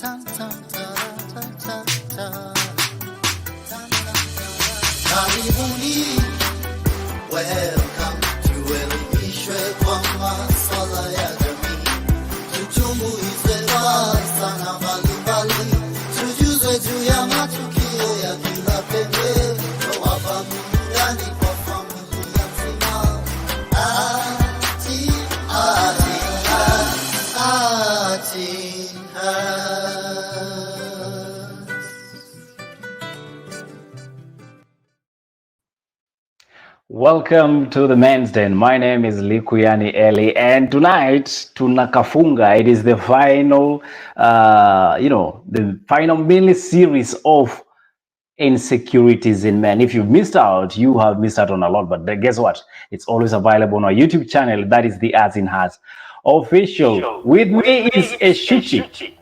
Karibuni, welcome tuelimishwe kwa masuala ya jamii, tuchunguze sana mbalimbali, tujuzwe juu ya matukio ya kila pembe, wapa burudani kwa familia nzima. Welcome to the Men's Den. My name is Likuyani Eli, and tonight tunakafunga. It is the final, the final mini series of Insecurities in Men. If you've missed out, you have missed out on a lot. But guess what? It's always available on our YouTube channel. That is TheArtsinHeart official. With me is Eshuchi.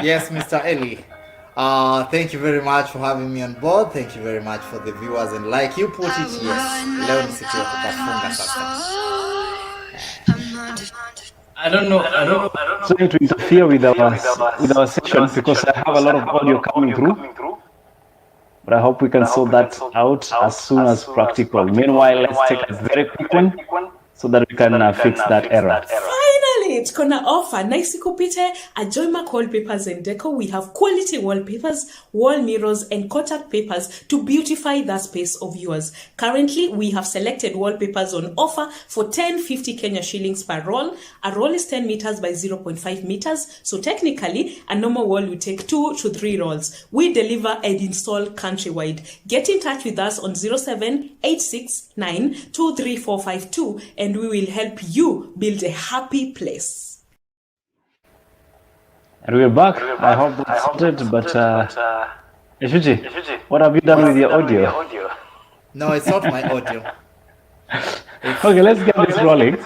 Yes, Mr. Eli. Thank you very much for having me on board. Thank you very much for the viewers, and like you put it, yes, leo ni siku ya kukafunga sasa. I don't know. Trying to interfere with our session because I have a lot of audio coming through. But I hope we can sort that out as soon as practical. Meanwhile, let's take a very quick one so that we can fix that error. Finally, it's gonna offer nice kupite Ajoymak wallpapers and deco. We have quality wallpapers, wall mirrors, and contact papers to beautify that space of yours. Currently, we have selected wallpapers on offer for 10.50 Kenya shillings per roll. A roll is 10 meters by 0.5 meters. So technically, a normal wall will take 2 to 3 rolls. We deliver and install countrywide. Get in touch with us on 0786923452 and we will help you build a happy place. And we're back. I hope that's sorted, but Eshuchi, what have you done with your audio? No, it's not my audio. Okay, let's get this rolling.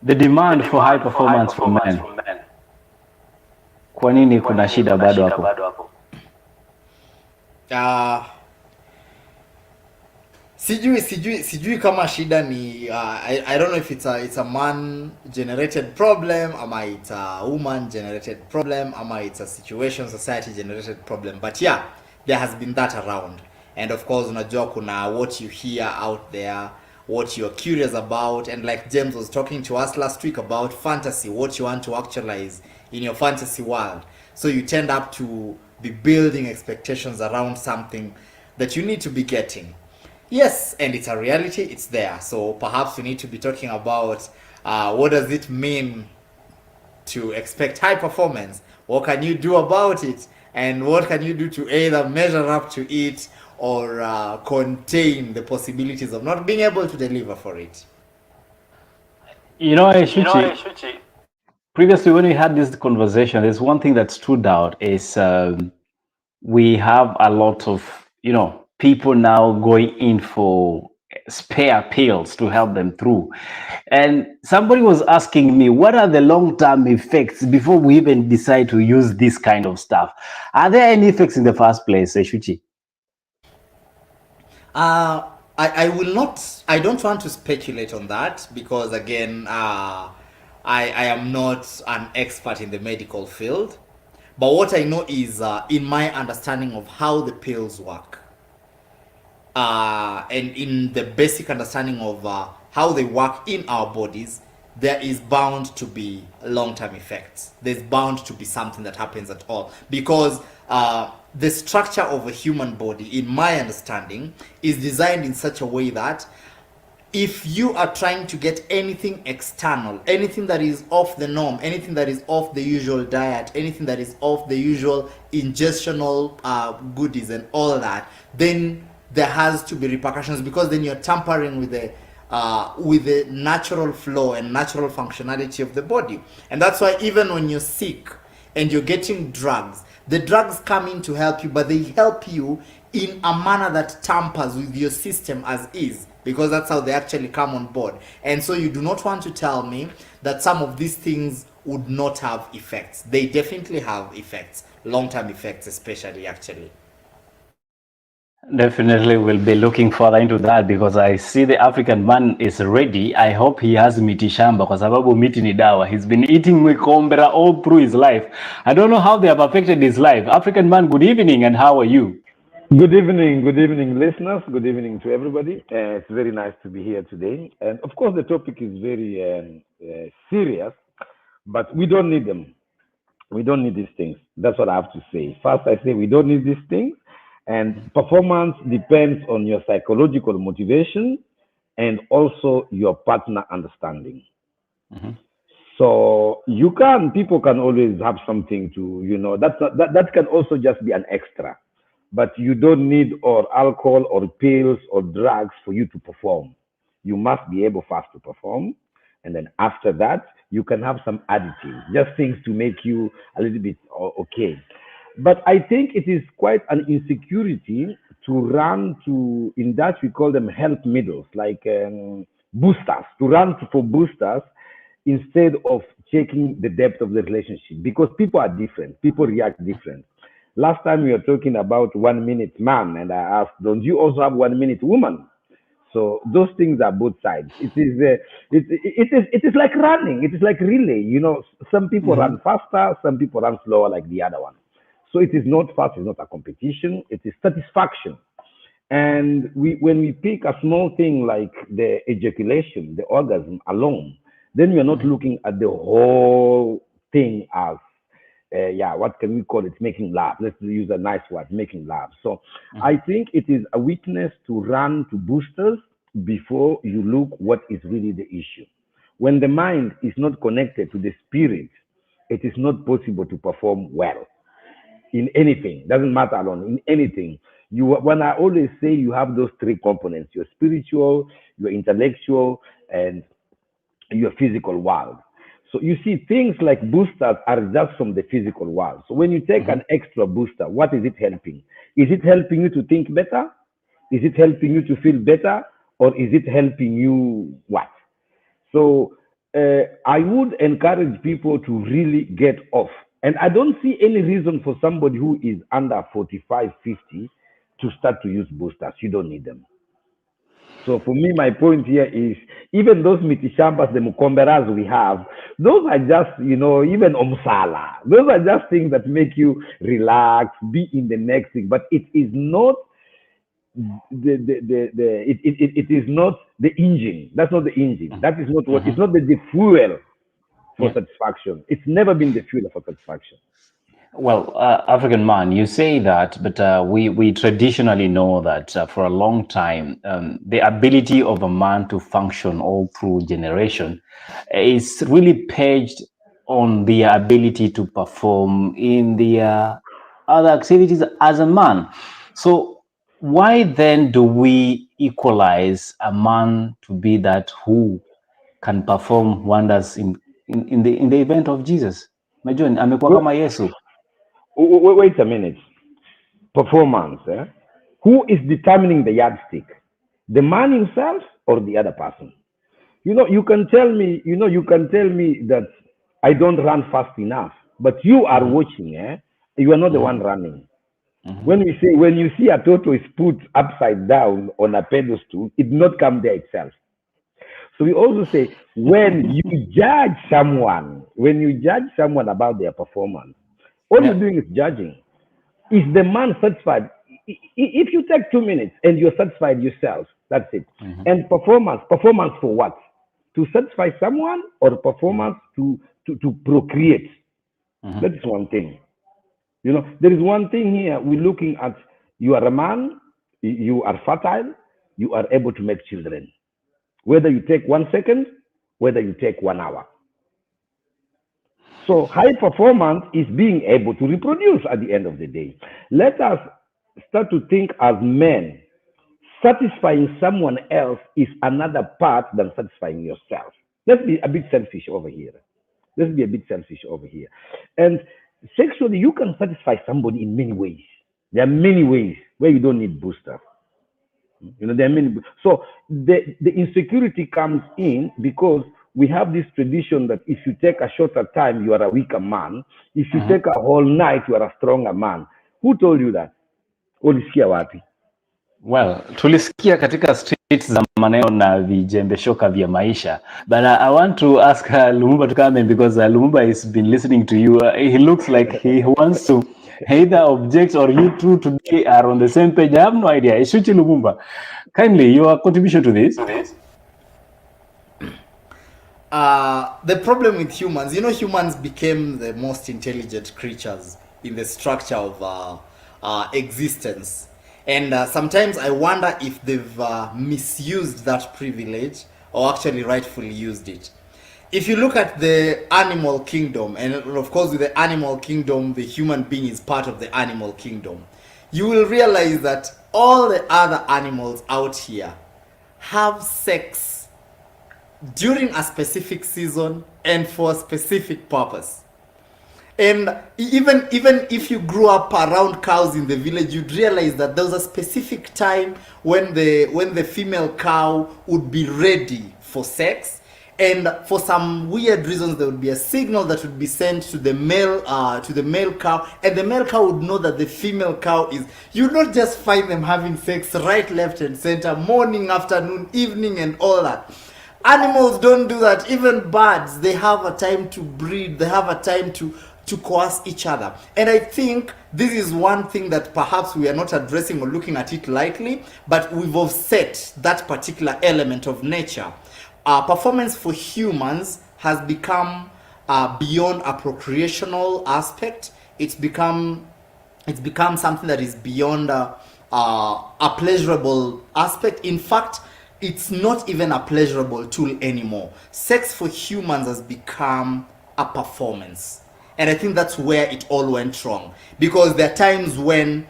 The demand for high performance for men. Kwa nini kuna shida bado hapo? Sijui kama shida ni I don't know if it's a man generated problem, ama it's a woman generated problem, ama it's a situation society generated problem, but yeah, there has been that around. And of course unajua kuna what you hear out there, what you're curious about, and like James was talking to us last week about fantasy, what you want to actualize in your fantasy world. So you tend up to be building expectations around something that you need to be getting. Yes, and it's a reality, it's there. So perhaps we need to be talking about what does it mean to expect high performance? What can you do about it? And what can you do to either measure up to it or contain the possibilities of not being able to deliver for it? Eshuchi, previously when we had this conversation, there's one thing that stood out is we have a lot of, people now going in for spare pills to help them through. And somebody was asking me, what are the long-term effects before we even decide to use this kind of stuff? Are there any effects in the first place, Eshuchi? I don't want to speculate on that because again, I am not an expert in the medical field. But what I know is in my understanding of how the pills work, and in the basic understanding of how they work in our bodies, there is bound to be long-term effects. There's bound to be something that happens at all. Because the structure of a human body, in my understanding, is designed in such a way that if you are trying to get anything external, anything that is off the norm, anything that is off the usual diet, anything that is off the usual ingestional goodies and all that, then there has to be repercussions, because then you're tampering with the natural flow and natural functionality of the body. And that's why even when you're sick and you're getting drugs, the drugs come in to help you, but they help you in a manner that tampers with your system as is, because that's how they actually come on board. And so you do not want to tell me that some of these things would not have effects. They definitely have effects, long-term effects especially, actually. Definitely will be looking further into that because I see the African man is ready. I hope he has miti shamba kwa sababu miti ni dawa. He's been eating mikombera all through his life. I don't know how they have affected his life. African man, good evening and how are you? Good evening, listeners. Good evening to everybody. It's very nice to be here today. And of course, the topic is very serious, but we don't need them. We don't need these things. That's what I have to say. First, I say we don't need these things. And performance depends on your psychological motivation and also your partner understanding. Mm-hmm. So people can always have something to, that can also just be an extra. But you don't need or alcohol or pills or drugs for you to perform. You must be able first to perform. And then after that, you can have some additives, just things to make you a little bit okay. But I think it is quite an insecurity to run to, in Dutch, we call them help middles, like boosters, to run for boosters instead of checking the depth of the relationship because people are different, people react different. Last time we were talking about 1 minute man, and I asked, don't you also have 1 minute woman? So those things are both sides. It is like running. It is like relay. Some people Mm-hmm. run faster, some people run slower, like the other one. So it is not fast. It's not a competition. It is satisfaction. And when we pick a small thing like the ejaculation, the orgasm alone, then we are not looking at the whole thing as, what can we call it? Making love. Let's use a nice word, making love. So I think it is a weakness to run to boosters before you look what is really the issue. When the mind is not connected to the spirit, it is not possible to perform well in anything. Doesn't matter alone, in anything. When I always say you have those three components, your spiritual, your intellectual, and your physical world. So you see, things like boosters are just from the physical world. So when you take an extra booster, what is it helping? Is it helping you to think better? Is it helping you to feel better? Or is it helping you what? So I would encourage people to really get off. And I don't see any reason for somebody who is under 45, 50 to start to use boosters. You don't need them. So for me, my point here is even those mitishambas, the mukomberas we have, those are just, even omsala. Those are just things that make you relax, be in the next thing. But it is not it is not the engine. That's not the engine. That is not what. It's not the fuel for Yeah. satisfaction. It's never been the fuel for satisfaction. Well, African man, you say that, but we traditionally know that for a long time, the ability of a man to function all through generation is really paged on the ability to perform in the other activities as a man. So why then do we equalize a man to be that who can perform wonders in the event of Jesus? Majoni, amekuwa Wait, kama Yesu. wait a minute. Performance. Who is determining the yardstick? The man himself or the other person? You can tell me. You can tell me that I don't run fast enough, but you are watching. You are not the one running. When you see a turtle is put upside down on a pedestal, it not come there itself. So we also say when you judge someone about their performance, all Yeah. you're doing is judging. Is the man satisfied? If you take 2 minutes and you're satisfied yourself, that's it. And performance for what? To satisfy someone or performance to procreate? That is one thing. There is one thing here. We're looking at, you are a man, you are fertile, you are able to make children. Whether you take 1 second, whether you take 1 hour. So high performance is being able to reproduce at the end of the day. Let us start to think as men. Satisfying someone else is another part than satisfying yourself. Let's be a bit selfish over here. And sexually, you can satisfy somebody in many ways. There are many ways where you don't need boosters. There are many. So the insecurity comes in because we have this tradition that if you take a shorter time, you are a weaker man. If you take a whole night, you are a stronger man. Who told you that? Ulisikia wapi? Well, tulisikia katika streets za maneno na vijembeshoka vya maisha, but I want to ask Lumumba to come in because Lumumba has been listening to you. He looks like he wants to either object or you two today are on the same page. I have no idea. Eshuchi Lumumba, kindly your contribution to this. The problem with humans, humans became the most intelligent creatures in the structure of existence. And sometimes I wonder if they've misused that privilege or actually rightfully used it. If you look at the animal kingdom, and of course with the animal kingdom, the human being is part of the animal kingdom, you will realize that all the other animals out here have sex during a specific season and for a specific purpose. And even if you grew up around cows in the village, you'd realize that there was a specific time when the female cow would be ready for sex, and for some weird reasons there would be a signal that would be sent to the male cow, and the male cow would know that the female cow is. You not just find them having sex right, left, and center, morning, afternoon, evening, and all that. Animals don't do that. Even birds, they have a time to breed. They have a time to coerce each other. And I think this is one thing that perhaps we are not addressing or looking at it lightly, but we've offset that particular element of nature. Performance for humans has become beyond a procreational aspect. It's become something that is beyond a pleasurable aspect. In fact, it's not even a pleasurable tool anymore. Sex for humans has become a performance. And I think that's where it all went wrong. Because there are times when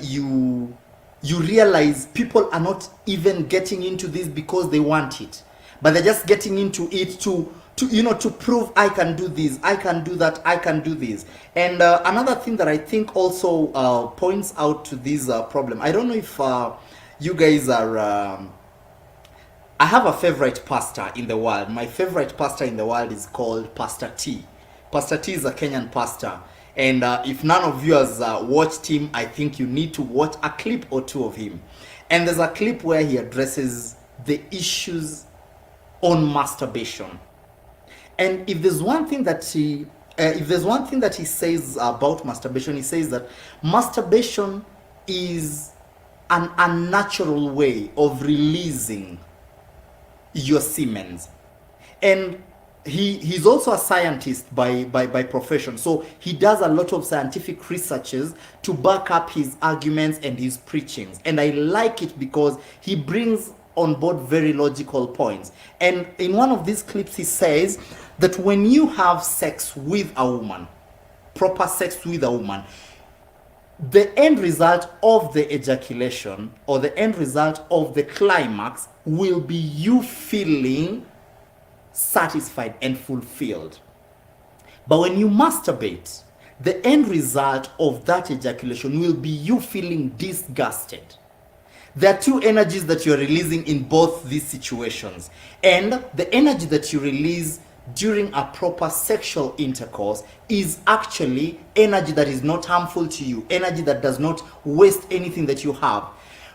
you realize people are not even getting into this because they want it, but they're just getting into it to prove I can do this, I can do that, I can do this. And another thing that I think also points out to this problem, I don't know if you guys are I have a favorite pastor in the world. My favorite pastor in the world is called Pastor T. Pastor T is a Kenyan pastor. And if none of you has watched him, I think you need to watch a clip or two of him. And there's a clip where he addresses the issues on masturbation. And if there's one thing that he says about masturbation, he says that masturbation is an unnatural way of releasing your semen. And he's also a scientist by profession, so he does a lot of scientific researches to back up his arguments and his preachings, and I like it because he brings on board very logical points. And in one of these clips he says that when you have sex with a woman, proper sex with a woman, the end result of the ejaculation or the end result of the climax will be you feeling satisfied and fulfilled. But when you masturbate, the end result of that ejaculation will be you feeling disgusted. There are two energies that you're releasing in both these situations, and the energy that you release during a proper sexual intercourse is actually energy that is not harmful to you, energy that does not waste anything that you have.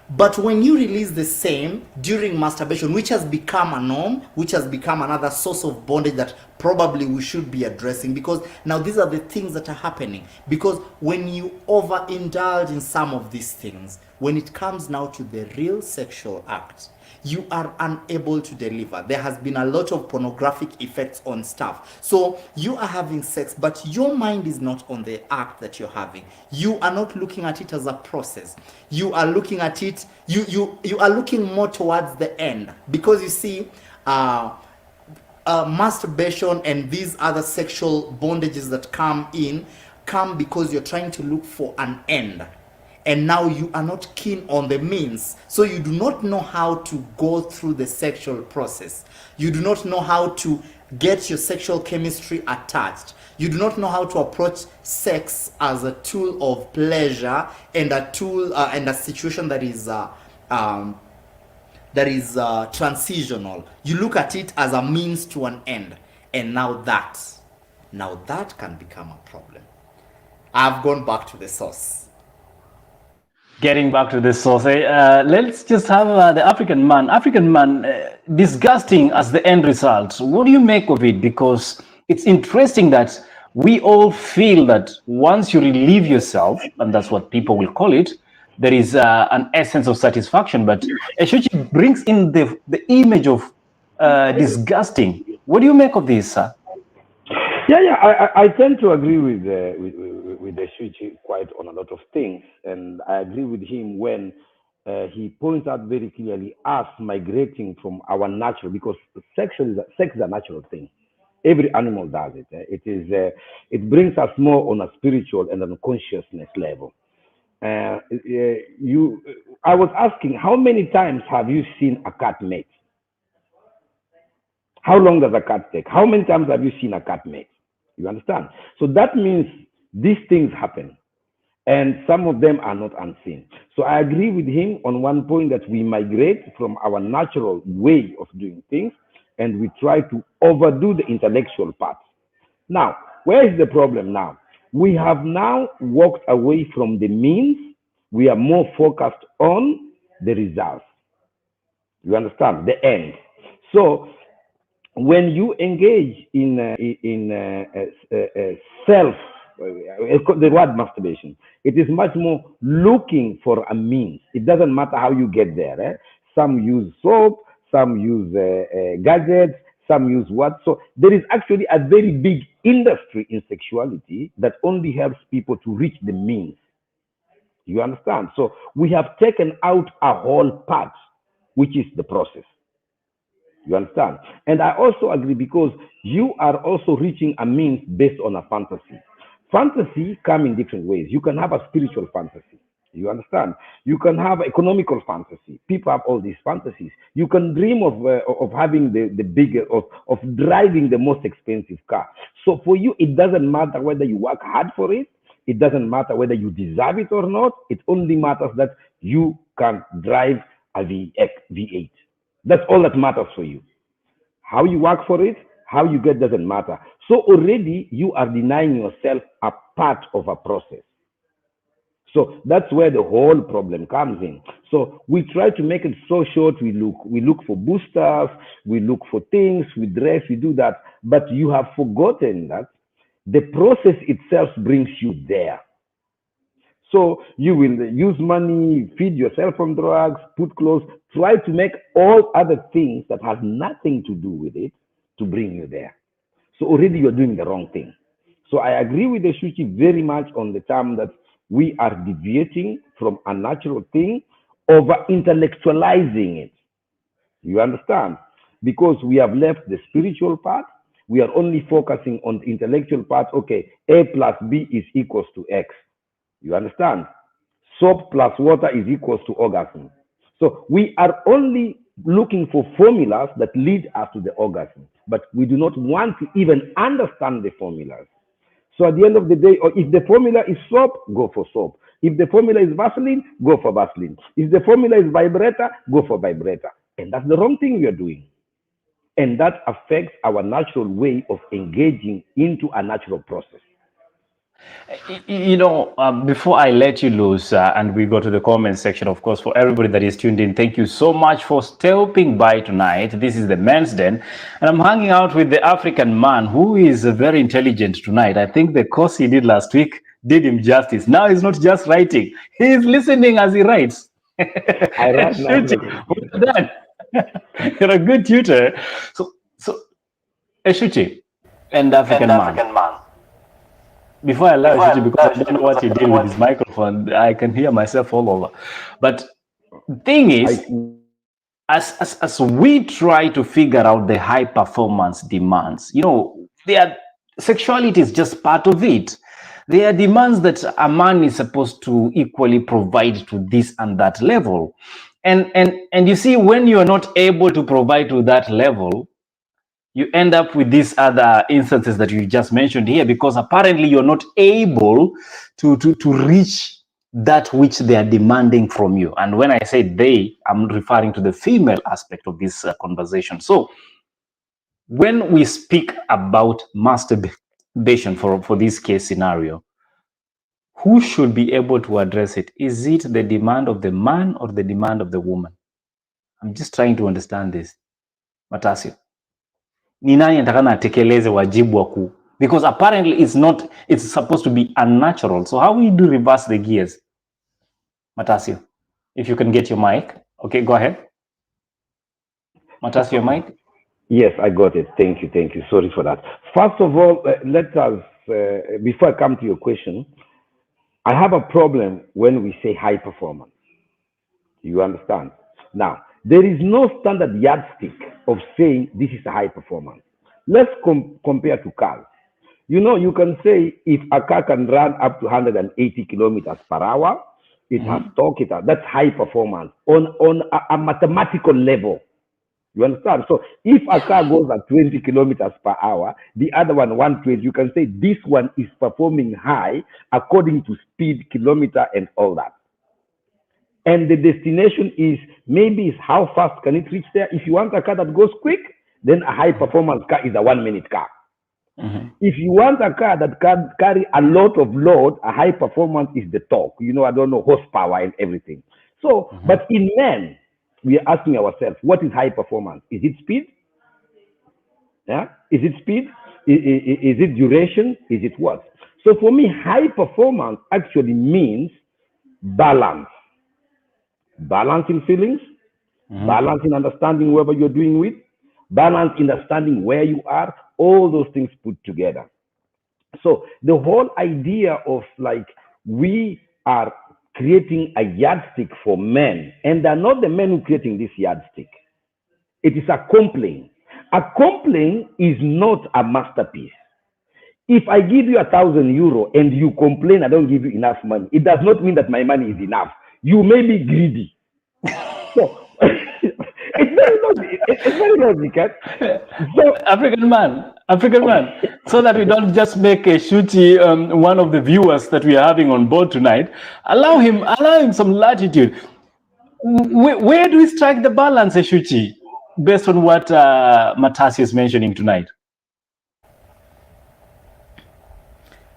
But when you release the same during masturbation, which has become a norm, which has become another source of bondage that probably we should be addressing, because now these are the things that are happening. Because when you overindulge in some of these things, when it comes now to the real sexual act, you are unable to deliver. There has been a lot of pornographic effects on stuff. So you are having sex, but your mind is not on the act that you're having. You are not looking at it as a process. You are looking at it, you are looking more towards the end. Because you see, masturbation and these other sexual bondages that come because you're trying to look for an end. And now you are not keen on the means. So you do not know how to go through the sexual process. You do not know how to get your sexual chemistry attached. You do not know how to approach sex as a tool of pleasure and a tool and a situation that is transitional. You look at it as a means to an end. And now that can become a problem. I've gone back to the source. Getting back to the source, let's just have the African man. African man, disgusting as the end result. What do you make of it? Because it's interesting that we all feel that once you relieve yourself, and that's what people will call it, there is an essence of satisfaction. But Eshuchi brings in the image of disgusting. What do you make of this, sir? Yeah. I tend to agree with Eshuchi quite on a lot of things, and I agree with him when he points out very clearly us migrating from our natural, because sex is a natural thing. Every animal does it. It brings us more on a spiritual and on a consciousness level. I was asking, how many times have you seen a cat mate? How long does a cat take? How many times have you seen a cat mate? You understand? So that means these things happen, and some of them are not unseen. So I agree with him on one point that we migrate from our natural way of doing things, and we try to overdo the intellectual part. Now, where is the problem now? We have now walked away from the means. We are more focused on the results. You understand? The end. So when you engage in self, the word masturbation, it is much more looking for a means. It doesn't matter how you get there. Some use soap, some use gadgets, some use what. So there is actually a very big industry in sexuality that only helps people to reach the means. You understand? So we have taken out a whole part, which is the process. You understand? And I also agree, because you are also reaching a means based on a fantasy. Fantasy come in different ways. You can have a spiritual fantasy. You understand? You can have economical fantasy. People have all these fantasies. You can dream of having the bigger, of driving the most expensive car. So for you, it doesn't matter whether you work hard for it. It doesn't matter whether you deserve it or not. It only matters that you can drive a V8. That's all that matters for you. How you work for it, how you get doesn't matter. So already you are denying yourself a part of a process. So that's where the whole problem comes in. So we try to make it so short. We look for boosters, we look for things, we dress, we do that. But you have forgotten that the process itself brings you there. So you will use money, feed yourself from drugs, put clothes, try to make all other things that have nothing to do with it to bring you there. So already you're doing the wrong thing. So I agree with Eshuchi very much on the term that we are deviating from a natural thing, over intellectualizing it. You understand? Because we have left the spiritual part, we are only focusing on the intellectual part. Okay, A plus B is equals to X. You understand? Soap plus water is equals to orgasm. So we are only looking for formulas that lead us to the orgasm, but we do not want to even understand the formulas. So at the end of the day, or if the formula is soap, go for soap. If the formula is Vaseline, go for Vaseline. If the formula is vibrator, go for vibrator. And that's the wrong thing we are doing. And that affects our natural way of engaging into a natural process. Before I let you loose and we go to the comment section, of course, for everybody that is tuned in, thank you so much for stopping by tonight. This is the Men's Den, and I'm hanging out with the African man who is very intelligent tonight. I think the course he did last week did him justice. Now he's not just writing, he's listening as he writes. I write now. Well done. You're a good tutor. So Eshuchi and African man. Before I allow Eshuchi, because I don't know what he did with his microphone, I can hear myself all over. But the thing is, as we try to figure out the high performance demands, sexuality is just part of it. There are demands that a man is supposed to equally provide to this and that level. And you see, when you are not able to provide to that level, you end up with these other instances that you just mentioned here, because apparently you're not able to reach that which they are demanding from you. And when I say they, I'm referring to the female aspect of this conversation. So when we speak about masturbation for this case scenario, who should be able to address it? Is it the demand of the man or the demand of the woman? I'm just trying to understand this. Matasyo, ni nani atakana atekeleze wajibu wa because apparently it's supposed to be unnatural. So how we do reverse the gears? Matasyo, if you can get your mic. Okay, go ahead. Matasyo, your mic. Yes, I got it. Thank you. Sorry for that. First of all, let us, before I come to your question, I have a problem when we say high performance. You understand? Now, there is no standard yardstick of saying this is a high performance. Let's compare to cars. You know, you can say if a car can run up to 180 kilometers per hour, it has torque, that's high performance on a mathematical level. You understand? So if a car goes at 20 kilometers per hour, the other one 120, you can say this one is performing high according to speed, kilometer, and all that. And the destination is maybe how fast can it reach there. If you want a car that goes quick, then a high performance car is a 1 minute car. If you want a car that can carry a lot of load, a high performance is the torque. You know, I don't know, horsepower and everything. So, but in men, we are asking ourselves, what is high performance? Is it speed? Yeah? Is it speed? Is it duration? Is it what? So for me, high performance actually means balance. Balance in feelings, balance in understanding whoever you're doing with, balance in understanding where you are, all those things put together. So the whole idea of like we are creating a yardstick for men, and they're not the men who are creating this yardstick. It is a complaint. A complaint is not a masterpiece. If I give you €1,000 and you complain I don't give you enough money, it does not mean that my money is enough. You may be greedy. So it's very logical. It's very logical. So, African man, so that we don't just make Eshuchi one of the viewers that we are having on board tonight. Allow him some latitude. Where do we strike the balance, Eshuchi, based on what Matasyo is mentioning tonight?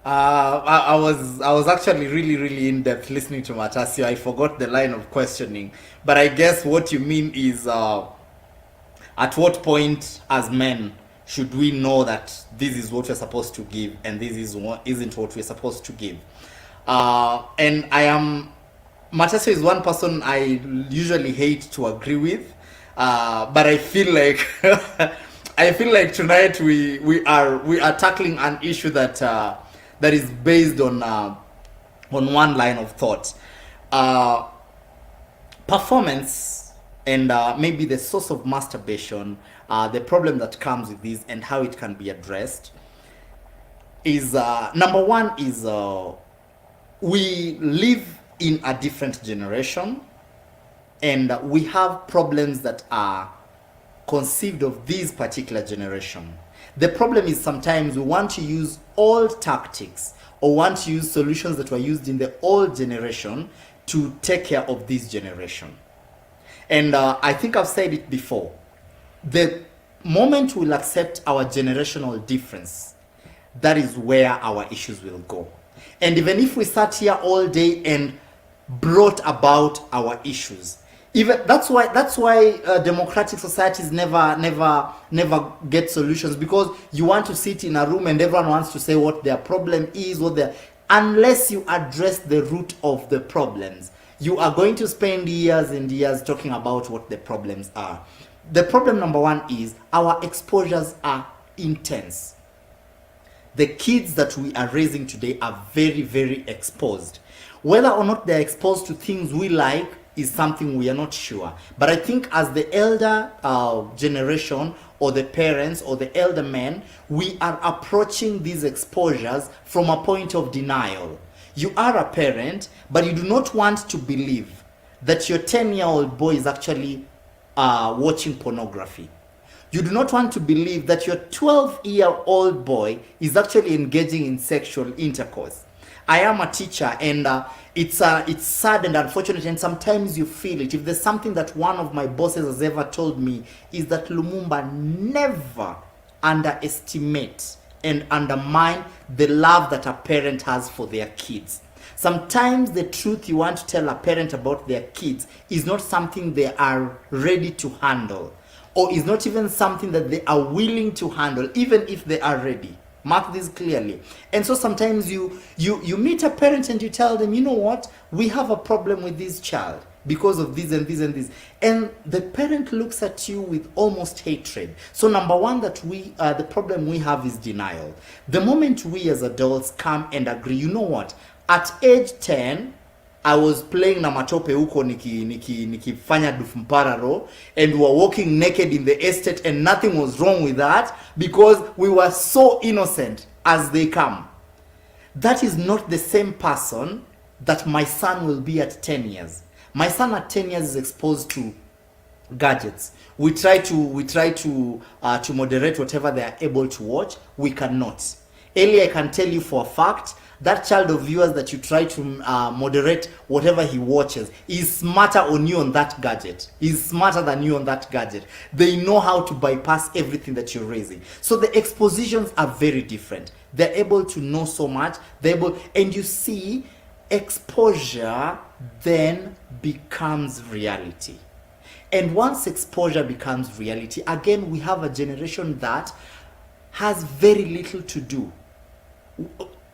I was actually really in depth listening to Matasyo. I forgot the line of questioning, but I guess what you mean is at what point as men should we know that this is what we're supposed to give and this isn't what we're supposed to give? And Matasyo is one person I usually hate to agree with, but I feel like tonight we are tackling an issue that is based on one line of thought. Performance and maybe the source of masturbation, the problem that comes with this and how it can be addressed is number one is we live in a different generation and we have problems that are conceived of this particular generation. The problem is sometimes we want to use old tactics or want to use solutions that were used in the old generation to take care of this generation. And I think I've said it before. The moment we'll accept our generational difference, that is where our issues will go. And even if we sat here all day and brought about our issues, even that's why democratic societies never get solutions, because you want to sit in a room and everyone wants to say what their problem is, unless you address the root of the problems, you are going to spend years and years talking about what the problems are. The problem number one is our exposures are intense. The kids that we are raising today are very exposed. Whether or not they're exposed to things we like is something we are not sure. But I think as the elder generation or the parents or the elder men, we are approaching these exposures from a point of denial. You are a parent, but you do not want to believe that your 10-year-old boy is actually watching pornography. You do not want to believe that your 12-year-old boy is actually engaging in sexual intercourse. I am a teacher, and it's sad and unfortunate, and sometimes you feel it. If there's something that one of my bosses has ever told me, is that Lumumba never underestimate and undermine the love that a parent has for their kids. Sometimes the truth you want to tell a parent about their kids is not something they are ready to handle, or is not even something that they are willing to handle, even if they are ready. Mark this clearly. And so sometimes you meet a parent and you tell them, you know what, we have a problem with this child because of this and this and this, and the parent looks at you with almost hatred. So number one, that the problem we have is denial. The moment we as adults come and agree, you know what, at age 10 I was playing na matope huko nikifanya dufumpararo, and we were walking naked in the estate and nothing was wrong with that because we were so innocent as they come. That is not the same person that my son will be at 10 years. My son at 10 years is exposed to gadgets. We try to moderate whatever they are able to watch. We cannot. Earlier, I can tell you for a fact, that child of yours that you try to moderate whatever he watches is smarter on you on that gadget. He's smarter than you on that gadget. They know how to bypass everything that you're raising. So the expositions are very different. They're able to know so much. And you see, exposure then becomes reality. And once exposure becomes reality, again, we have a generation that has very little to do.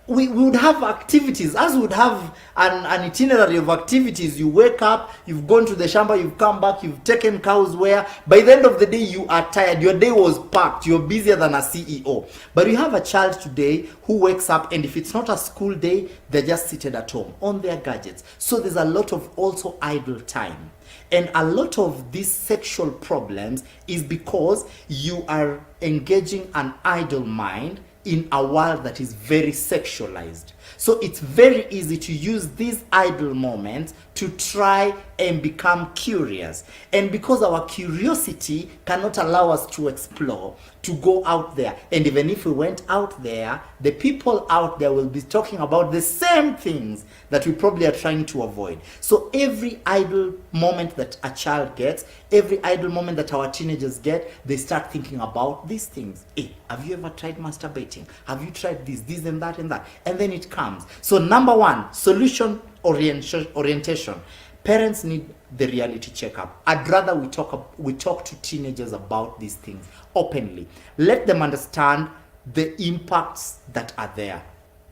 We would have activities, as we would have an itinerary of activities. You wake up, you've gone to the shamba, you've come back, you've taken cows where, by the end of the day, you are tired. Your day was packed. You're busier than a CEO. But you have a child today who wakes up, and if it's not a school day, they're just seated at home on their gadgets. So there's a lot of also idle time. And a lot of these sexual problems is because you are engaging an idle mind in a world that is very sexualized. So it's very easy to use these idle moments to try and become curious. And because our curiosity cannot allow us to explore, to go out there. And even if we went out there, the people out there will be talking about the same things that we probably are trying to avoid. So every idle moment that a child gets, every idle moment that our teenagers get, they start thinking about these things. Hey, have you ever tried masturbating? Have you tried this and that and that? And then it comes. So number one, solution orientation. Parents need the reality checkup. I'd rather we talk to teenagers about these things openly. Let them understand the impacts that are there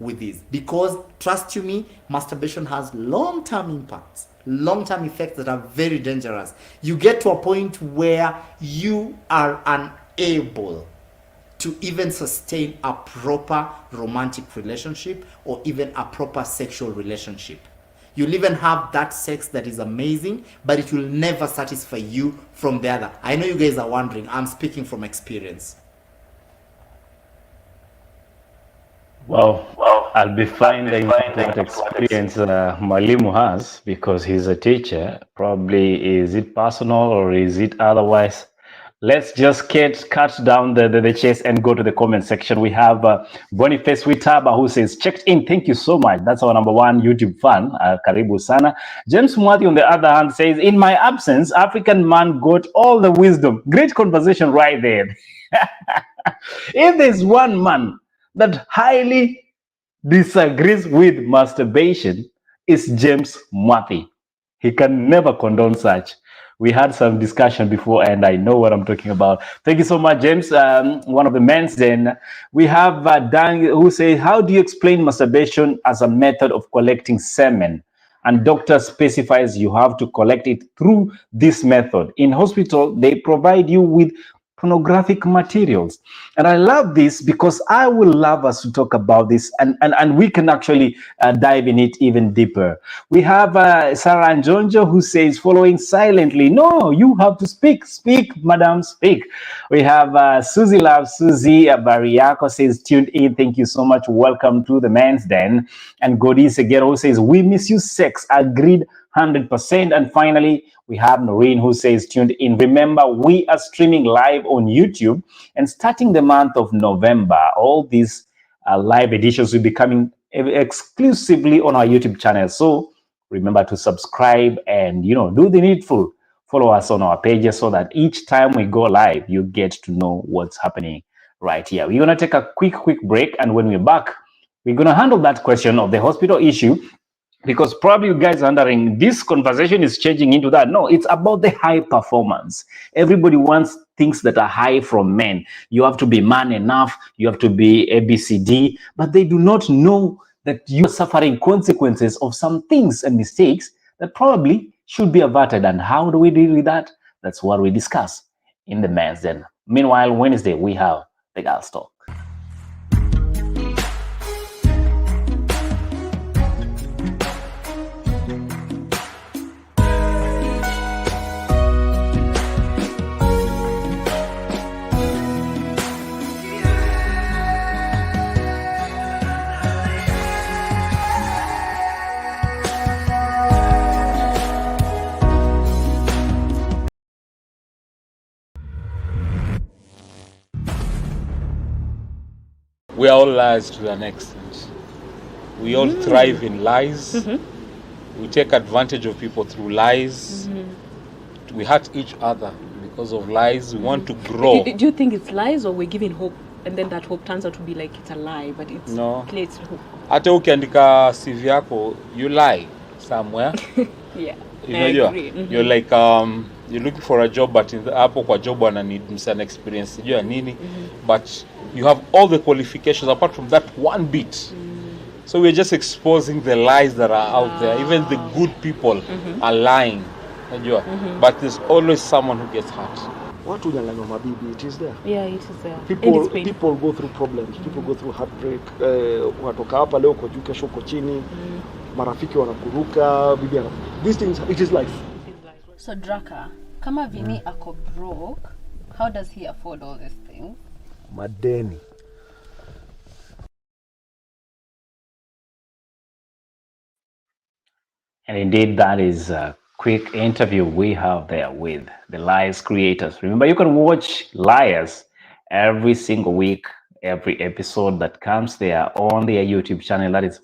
with this. Because trust you me, masturbation has long-term impacts, long-term effects that are very dangerous. You get to a point where you are unable to even sustain a proper romantic relationship or even a proper sexual relationship. You'll even have that sex that is amazing, but it will never satisfy you from the other. I know you guys are wondering, I'm speaking from experience. Well, I'll be finding that experience Mwalimu has, because he's a teacher. Probably, is it personal or is it otherwise? Let's just cut down the chase and go to the comment section. We have Boniface Witaba who says, checked in. Thank you so much. That's our number one YouTube fan. Karibu sana. James Mwathi, on the other hand, says, in my absence, African man got all the wisdom. Great conversation right there. If there's one man that highly disagrees with masturbation, it's James Mwathi. He can never condone such. We had some discussion before, and I know what I'm talking about. Thank you so much, James. One of the men's then. We have Dan who says, how do you explain masturbation as a method of collecting semen? And doctor specifies you have to collect it through this method. In hospital, they provide you with pornographic materials. And I love this because I will love us to talk about this, and we can actually dive in it even deeper. We have Sarah Njonjo who says, following silently. No, you have to speak, madam, speak. We have Susie Love, Susie Bariako says, tuned in. Thank you so much. Welcome to the Men's Den. And Godis Seguero says, we misuse sex. Agreed 100%. And finally, we have Noreen who says, tuned in. Remember, we are streaming live on YouTube, and starting the month of November, all these live editions will be coming exclusively on our YouTube channel. So remember to subscribe and, do the needful. Follow us on our pages so that each time we go live, you get to know what's happening right here. We're going to take a quick break. And when we're back, we're going to handle that question of the hospital issue Because probably you guys are wondering, this conversation is changing into that. No, it's about the high performance. Everybody wants things that are high from men. You have to be man enough, you have to be ABCD, but they do not know that you are suffering consequences of some things and mistakes that probably should be averted. And how do we deal with that? That's what we discuss in the men's den. Meanwhile, Wednesday, we have the girls' talk. We are all liars to an extent. We all thrive in lies. We take advantage of people through lies. We hurt each other because of lies. We want to grow. Do you think it's lies, or we're giving hope and then that hope turns out to be like it's a lie, but it's clear it's hope? Hata ukiandika CV yako, you lie somewhere. Yeah, I agree. You're like you're looking for a job, but hapo kwa job wana need an experience sijui nini, but you have all the qualifications apart from that one bit. So we're just exposing the lies that are out there. Even the good people are lying. But there's always someone who gets hurt. What would mabibi? It is there. Yeah, it is there. People go through problems. People go through heartbreak. Watoka hapa leo kwa juu kesho uko chini. Marafiki wanakuruka, bibi ana. These things, it is life. So Draka, kama Vini ako broke, how does he afford all these things? Madeni. And indeed, that is a quick interview we have there with the Liars creators. Remember, you can watch Liars every single week, every episode that comes there on their YouTube channel. That is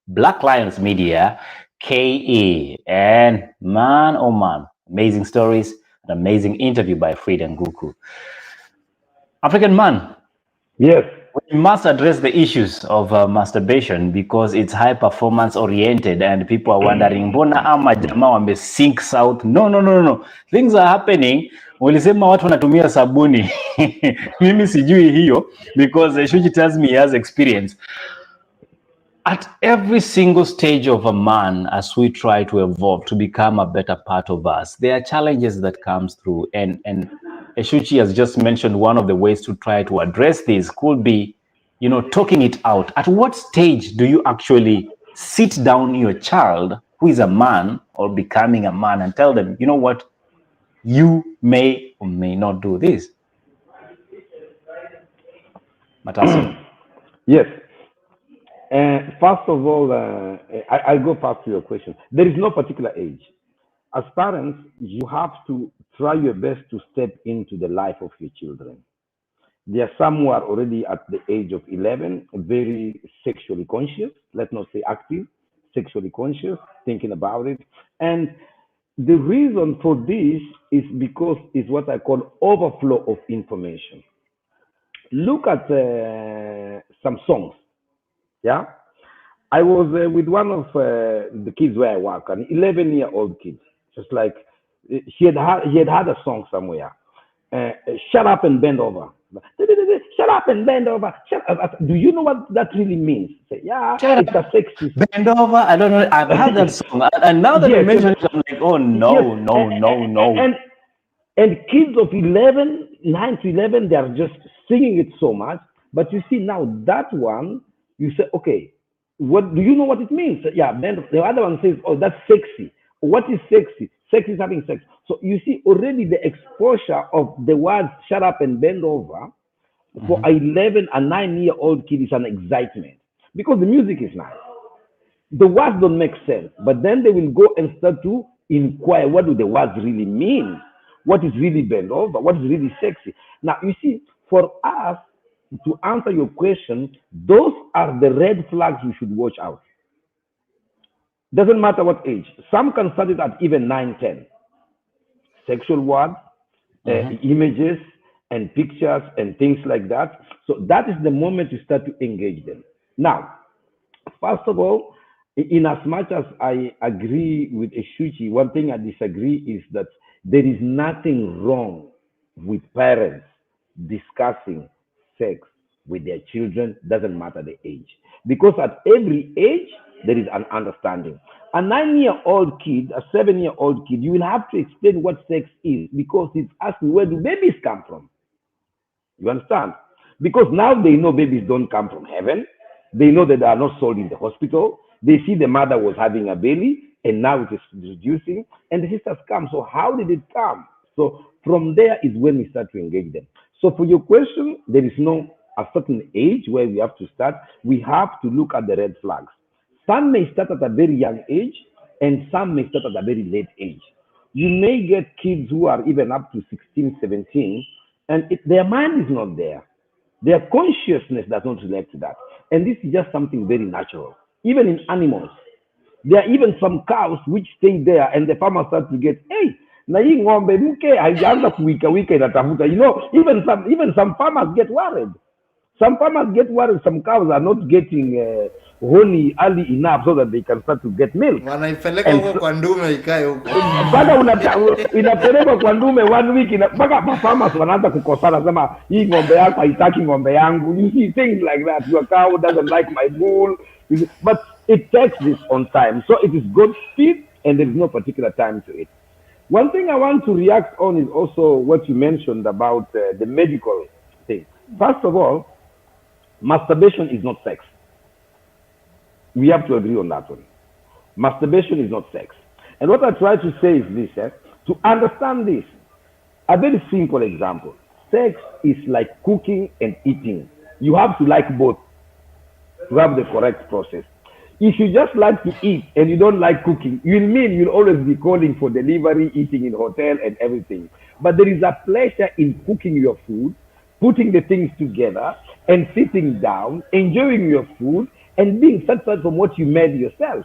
Black Lions Media, KE. And man, oh man, amazing stories, an amazing interview by Frida and Guku. African man. Yes. We must address the issues of masturbation because it's high performance oriented and people are wondering, mbona ama jamaa wame sink south? No. Things are happening. Walisema watu wanatumia sabuni. Mimi sijui hiyo because Eshuchi tells me he has experience. At every single stage of a man, as we try to evolve to become a better part of us, there are challenges that comes through, and Eshuchi has just mentioned one of the ways to try to address this could be, talking it out. At what stage do you actually sit down your child who is a man or becoming a man and tell them, you know what, you may or may not do this? Matasyo. Yes. First of all, I'll go fast to your question. There is no particular age. As parents, you have to try your best to step into the life of your children. There are some who are already at the age of 11, very sexually conscious, let's not say active, sexually conscious, thinking about it. And the reason for this is because it's what I call overflow of information. Look at some songs. Yeah, I was with one of the kids where I work, an 11-year-old kid. Just like he had had a song somewhere. Shut up and bend over. Shut up and bend over. Shut up. Do you know what that really means? Say, yeah, it's a sexy song. Bend over. I don't know. I've heard that song, and now that you mention it, I'm like, oh no. And kids of 9 to 11, they are just singing it so much. But you see now that one. You say, okay, what do you know what it means? Yeah, then the other one says, oh, that's sexy. What is sexy? Sex is having sex. So you see already the exposure of the words shut up and bend over for an 11 and 9-year-old kid is an excitement because the music is nice. The words don't make sense, but then they will go and start to inquire, what do the words really mean? What is really bend over? What is really sexy? Now, you see, for us, to answer your question, those are the red flags you should watch out. Doesn't matter what age. Some can start it at even 9, 10. Sexual words, images, and pictures, and things like that. So that is the moment you start to engage them. Now, first of all, In as much as I agree with Eshuchi, one thing I disagree is that there is nothing wrong with parents discussing sex with their children, doesn't matter the age. Because at every age, there is an understanding. A 9-year-old kid, a 7-year-old kid, you will have to explain what sex is because it's asking where do babies come from. You understand? Because now they know babies don't come from heaven. They know that they are not sold in the hospital. They see the mother was having a baby and now it is reducing and the sisters come. So how did it come? So from there is when we start to engage them. So for your question, there is no a certain age where we have to start. We have to look at the red flags. Some may start at a very young age and some may start at a very late age. You may get kids who are even up to 16, 17, and their mind is not there. Their consciousness does not relate to that. And this is just something very natural. Even in animals, there are even some cows which stay there and the farmers start to get, hey, na hii ng'ombe mke haijaanza kuwika inatafuta. You know, even some farmers get worried. Some farmers get worried. Some cows are not getting honey early enough so that they can start to get milk. Wanaipeleka huko kwa ndume ikae huko. Mpaka inapelekwa kwa ndume 1 week mpaka farmers wanaanza kukosana sema hii ng'ombe yako haitaki ng'ombe yangu. You see things like that. Your cow doesn't like my bull. But it takes this on time. So it is good speed and there is no particular time to it. One thing I want to react on is also what you mentioned about the medical thing. First of all, masturbation is not sex. We have to agree on that one. Masturbation is not sex. And what I try to say is this, to understand this, a very simple example. Sex is like cooking and eating. You have to like both to have the correct process. If you just like to eat and you don't like cooking, you'll always be calling for delivery, eating in hotel and everything. But there is a pleasure in cooking your food, putting the things together and sitting down, enjoying your food and being satisfied from what you made yourself.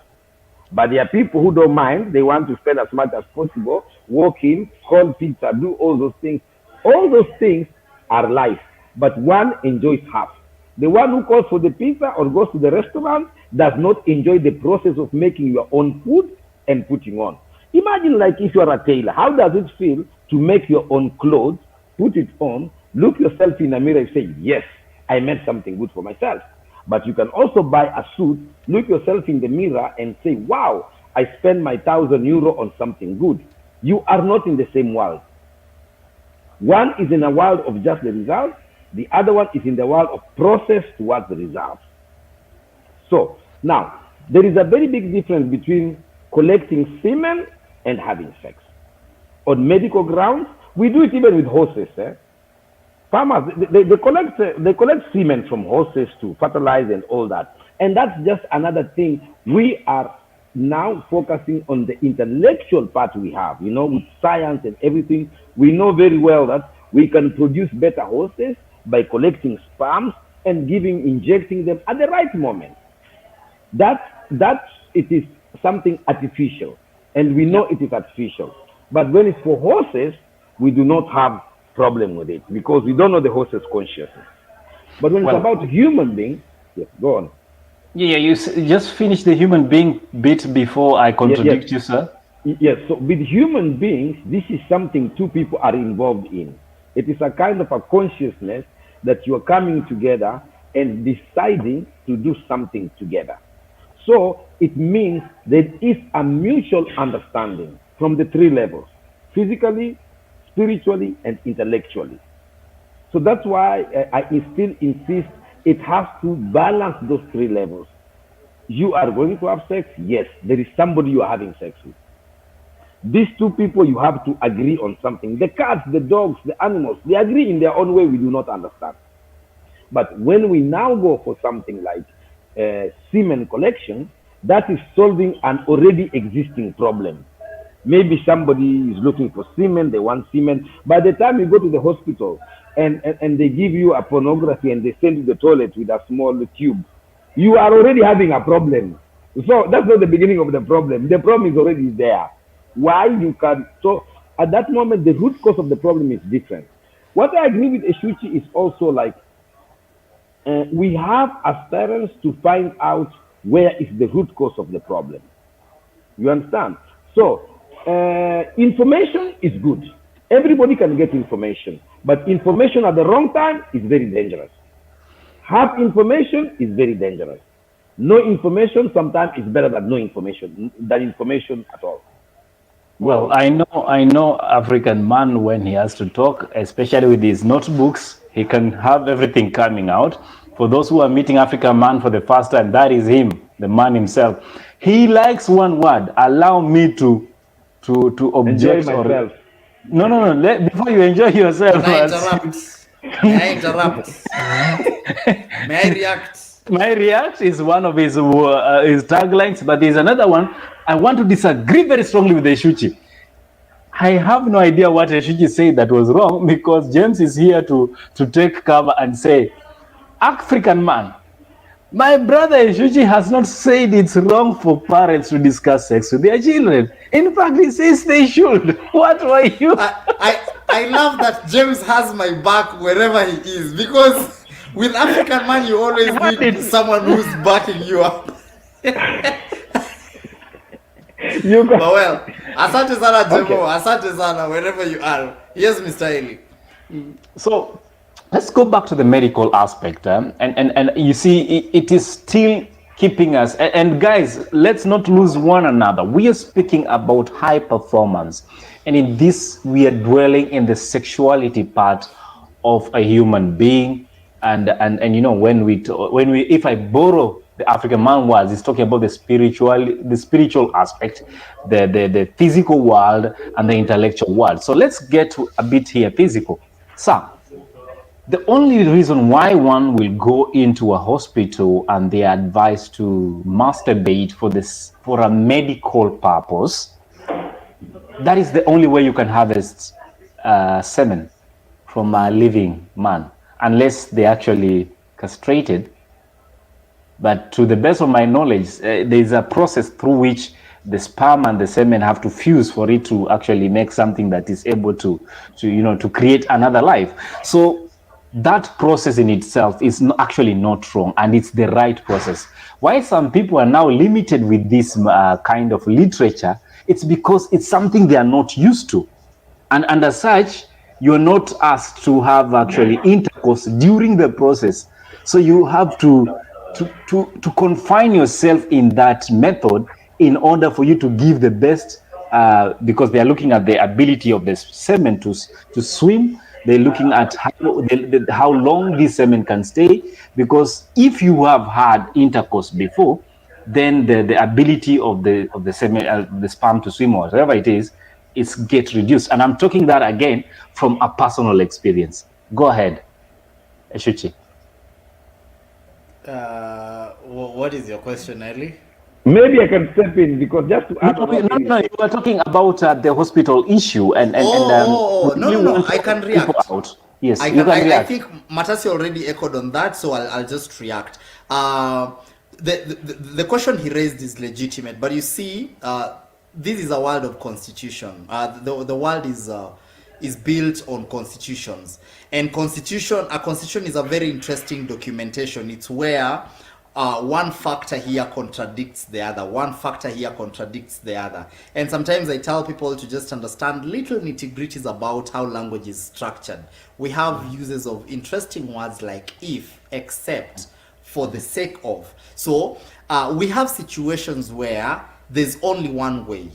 But there are people who don't mind. They want to spend as much as possible, walk in, call pizza, do all those things. All those things are life, but one enjoys half. The one who calls for the pizza or goes to the restaurant does not enjoy the process of making your own food and putting on. Imagine like if you are a tailor, how does it feel to make your own clothes, put it on, look yourself in a mirror and say, yes, I made something good for myself. But you can also buy a suit, look yourself in the mirror and say, wow, I spent my €1,000 on something good. You are not in the same world. One is in a world of just the result. The other one is in the world of process towards the results. So now, there is a very big difference between collecting semen and having sex. On medical grounds, we do it even with horses. Farmers, they collect semen from horses to fertilize and all that. And that's just another thing. We are now focusing on the intellectual part we have, you know, with science and everything. We know very well that we can produce better horses by collecting sperms and injecting them at the right moment. That it is something artificial, and we know it is artificial. But when it's for horses, we do not have problem with it because we don't know the horse's consciousness. But when it's about human beings, yes, go on. Yeah, you just finished the human being bit before I contradict you, sir. Yes, so with human beings, this is something two people are involved in. It is a kind of a consciousness that you are coming together and deciding to do something together. So it means there is a mutual understanding from the three levels: physically, spiritually, and intellectually. So that's why I still insist it has to balance those three levels. You are going to have sex? Yes, there is somebody you are having sex with. These two people, you have to agree on something. The cats, the dogs, the animals, they agree in their own way we do not understand. But when we now go for something like semen collection, that is solving an already existing problem. Maybe somebody is looking for semen, they want semen. By the time you go to the hospital and they give you a pornography and they send you to the toilet with a small tube, you are already having a problem. So that's not the beginning of the problem. The problem is already there. Why you can, so at that moment, the root cause of the problem is different. What I agree with Eshuchi is also like, we have as parents to find out where is the root cause of the problem. You understand? So, information is good. Everybody can get information, but information at the wrong time is very dangerous. Half information is very dangerous. No information sometimes is better than no information, than information at all. Well, I know African man when he has to talk, especially with his notebooks, he can have everything coming out. For those who are meeting African man for the first time, that is him, the man himself. He likes one word. Allow me to Enjoy object myself. No. Before you enjoy yourself, May I interrupt? May I interrupt? May I react? My react is one of his taglines, but there's another one. I want to disagree very strongly with Eshuchi. I have no idea what Eshuchi said that was wrong, because James is here to take cover and say, African man, my brother Eshuchi has not said it's wrong for parents to discuss sex with their children. In fact, he says they should. What were you? I love that James has my back wherever he is, because with African man, you always need someone who's backing you up. But well, asante sana Jemo, asante sana wherever you are. Yes, Mr. Eli. So let's go back to the medical aspect, and you see, it is still keeping us. And guys, let's not lose one another. We are speaking about high performance, and in this, we are dwelling in the sexuality part of a human being. And you know, when we if I borrow the African man words, it's talking about the spiritual aspect, the physical world and the intellectual world. So let's get to a bit here physical. So the only reason why one will go into a hospital and they are advised to masturbate for a medical purpose, that is the only way you can harvest semen from a living man, unless they actually castrated. But to the best of my knowledge, there is a process through which the sperm and the semen have to fuse for it to actually make something that is able to create another life. So that process in itself is actually not wrong, and it's the right process. Why some people are now limited with this kind of literature, it's because it's something they are not used to. And as such, you're not asked to have actually intercourse during the process. So you have to confine yourself in that method in order for you to give the best, because they are looking at the ability of the semen to swim. They're looking at how long this semen can stay, because if you have had intercourse before, then the ability of the semen, the sperm to swim, or whatever it is get reduced. And I'm talking that again from a personal experience. Go ahead, Eshuchi. What is your question, Eli? Maybe I can step in, because just to add No, you were talking about the hospital issue, and no, I can react. Yes, I can react. I think Matasyo already echoed on that, so I'll just react. The question he raised is legitimate, but you see, this is a world of constitution. The world is built on constitutions, and a constitution is a very interesting documentation. It's where one factor here contradicts the other, and sometimes I tell people to just understand little nitty-gritties about how language is structured. We have uses of interesting words like if, except, for the sake of. So we have situations where there's only one way,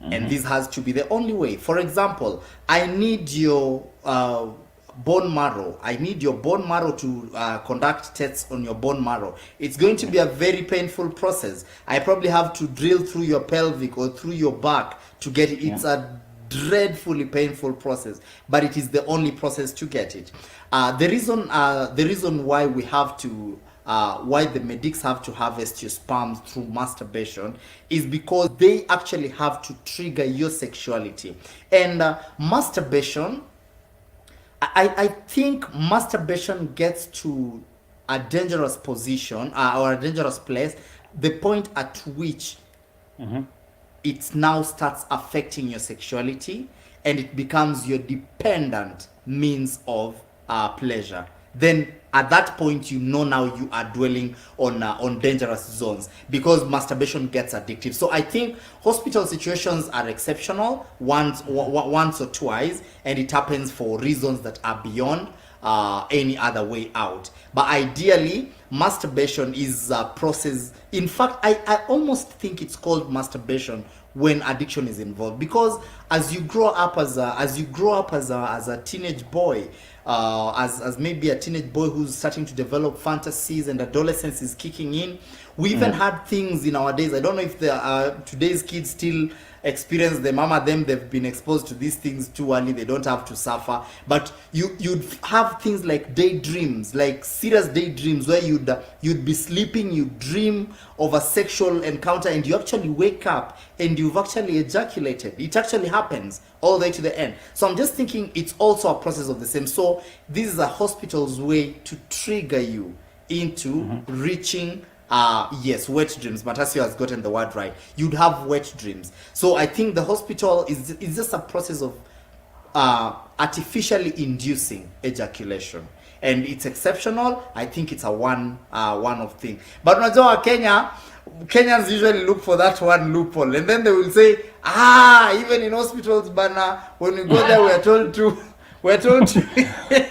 and this has to be the only way. For example, I need your bone marrow. I need your bone marrow to conduct tests on your bone marrow. It's going to be a very painful process. I probably have to drill through your pelvic or through your back to get it. It's a dreadfully painful process, but it is the only process to get it. The reason why we have to why the medics have to harvest your sperm through masturbation is because they actually have to trigger your sexuality. And masturbation, I think masturbation gets to a dangerous position or a dangerous place, the point at which it now starts affecting your sexuality, and it becomes your dependent means of pleasure. then at that point you know now you are dwelling on dangerous zones, because masturbation gets addictive. So I think hospital situations are exceptional once or twice, and it happens for reasons that are beyond any other way out. But ideally, masturbation is a process. In fact, I almost think it's called masturbation when addiction is involved, because as you grow up as a teenage boy, as maybe a teenage boy who's starting to develop fantasies and adolescence is kicking in, we even had things in our days. I don't know if today's kids still experience them. They've been exposed to these things too early, they don't have to suffer. But you'd have things like daydreams, like serious daydreams, where you'd be sleeping, you dream of a sexual encounter, and you actually wake up and you've actually ejaculated. It actually happens all the way to the end. So I'm just thinking it's also a process of the same. So this is a hospital's way to trigger you into reaching yes, wet dreams. Matasyo has gotten the word right. You'd have wet dreams. So I think the hospital is just a process of artificially inducing ejaculation, and it's exceptional. I think it's a one-off thing. But unajua Kenyans usually look for that one loophole, and then they will say, even in hospitals, bana, when we go there, we're told to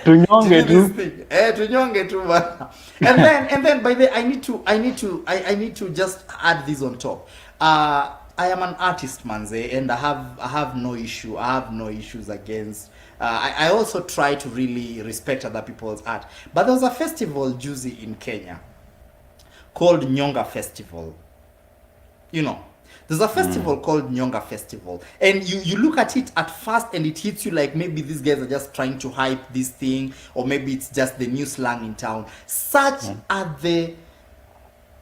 Tunyonge do this thing. Tunyonge tu bana. And then by the I need to just add this on top. I am an artist, manze, and I have no issue. I have no issues against. I also try to really respect other people's art. But there was a festival, Juicy, in Kenya called Nyonga Festival. You know, there's a festival called Nyonga Festival, and you look at it at first and it hits you like maybe these guys are just trying to hype this thing, or maybe it's just the new slang in town. Such are the,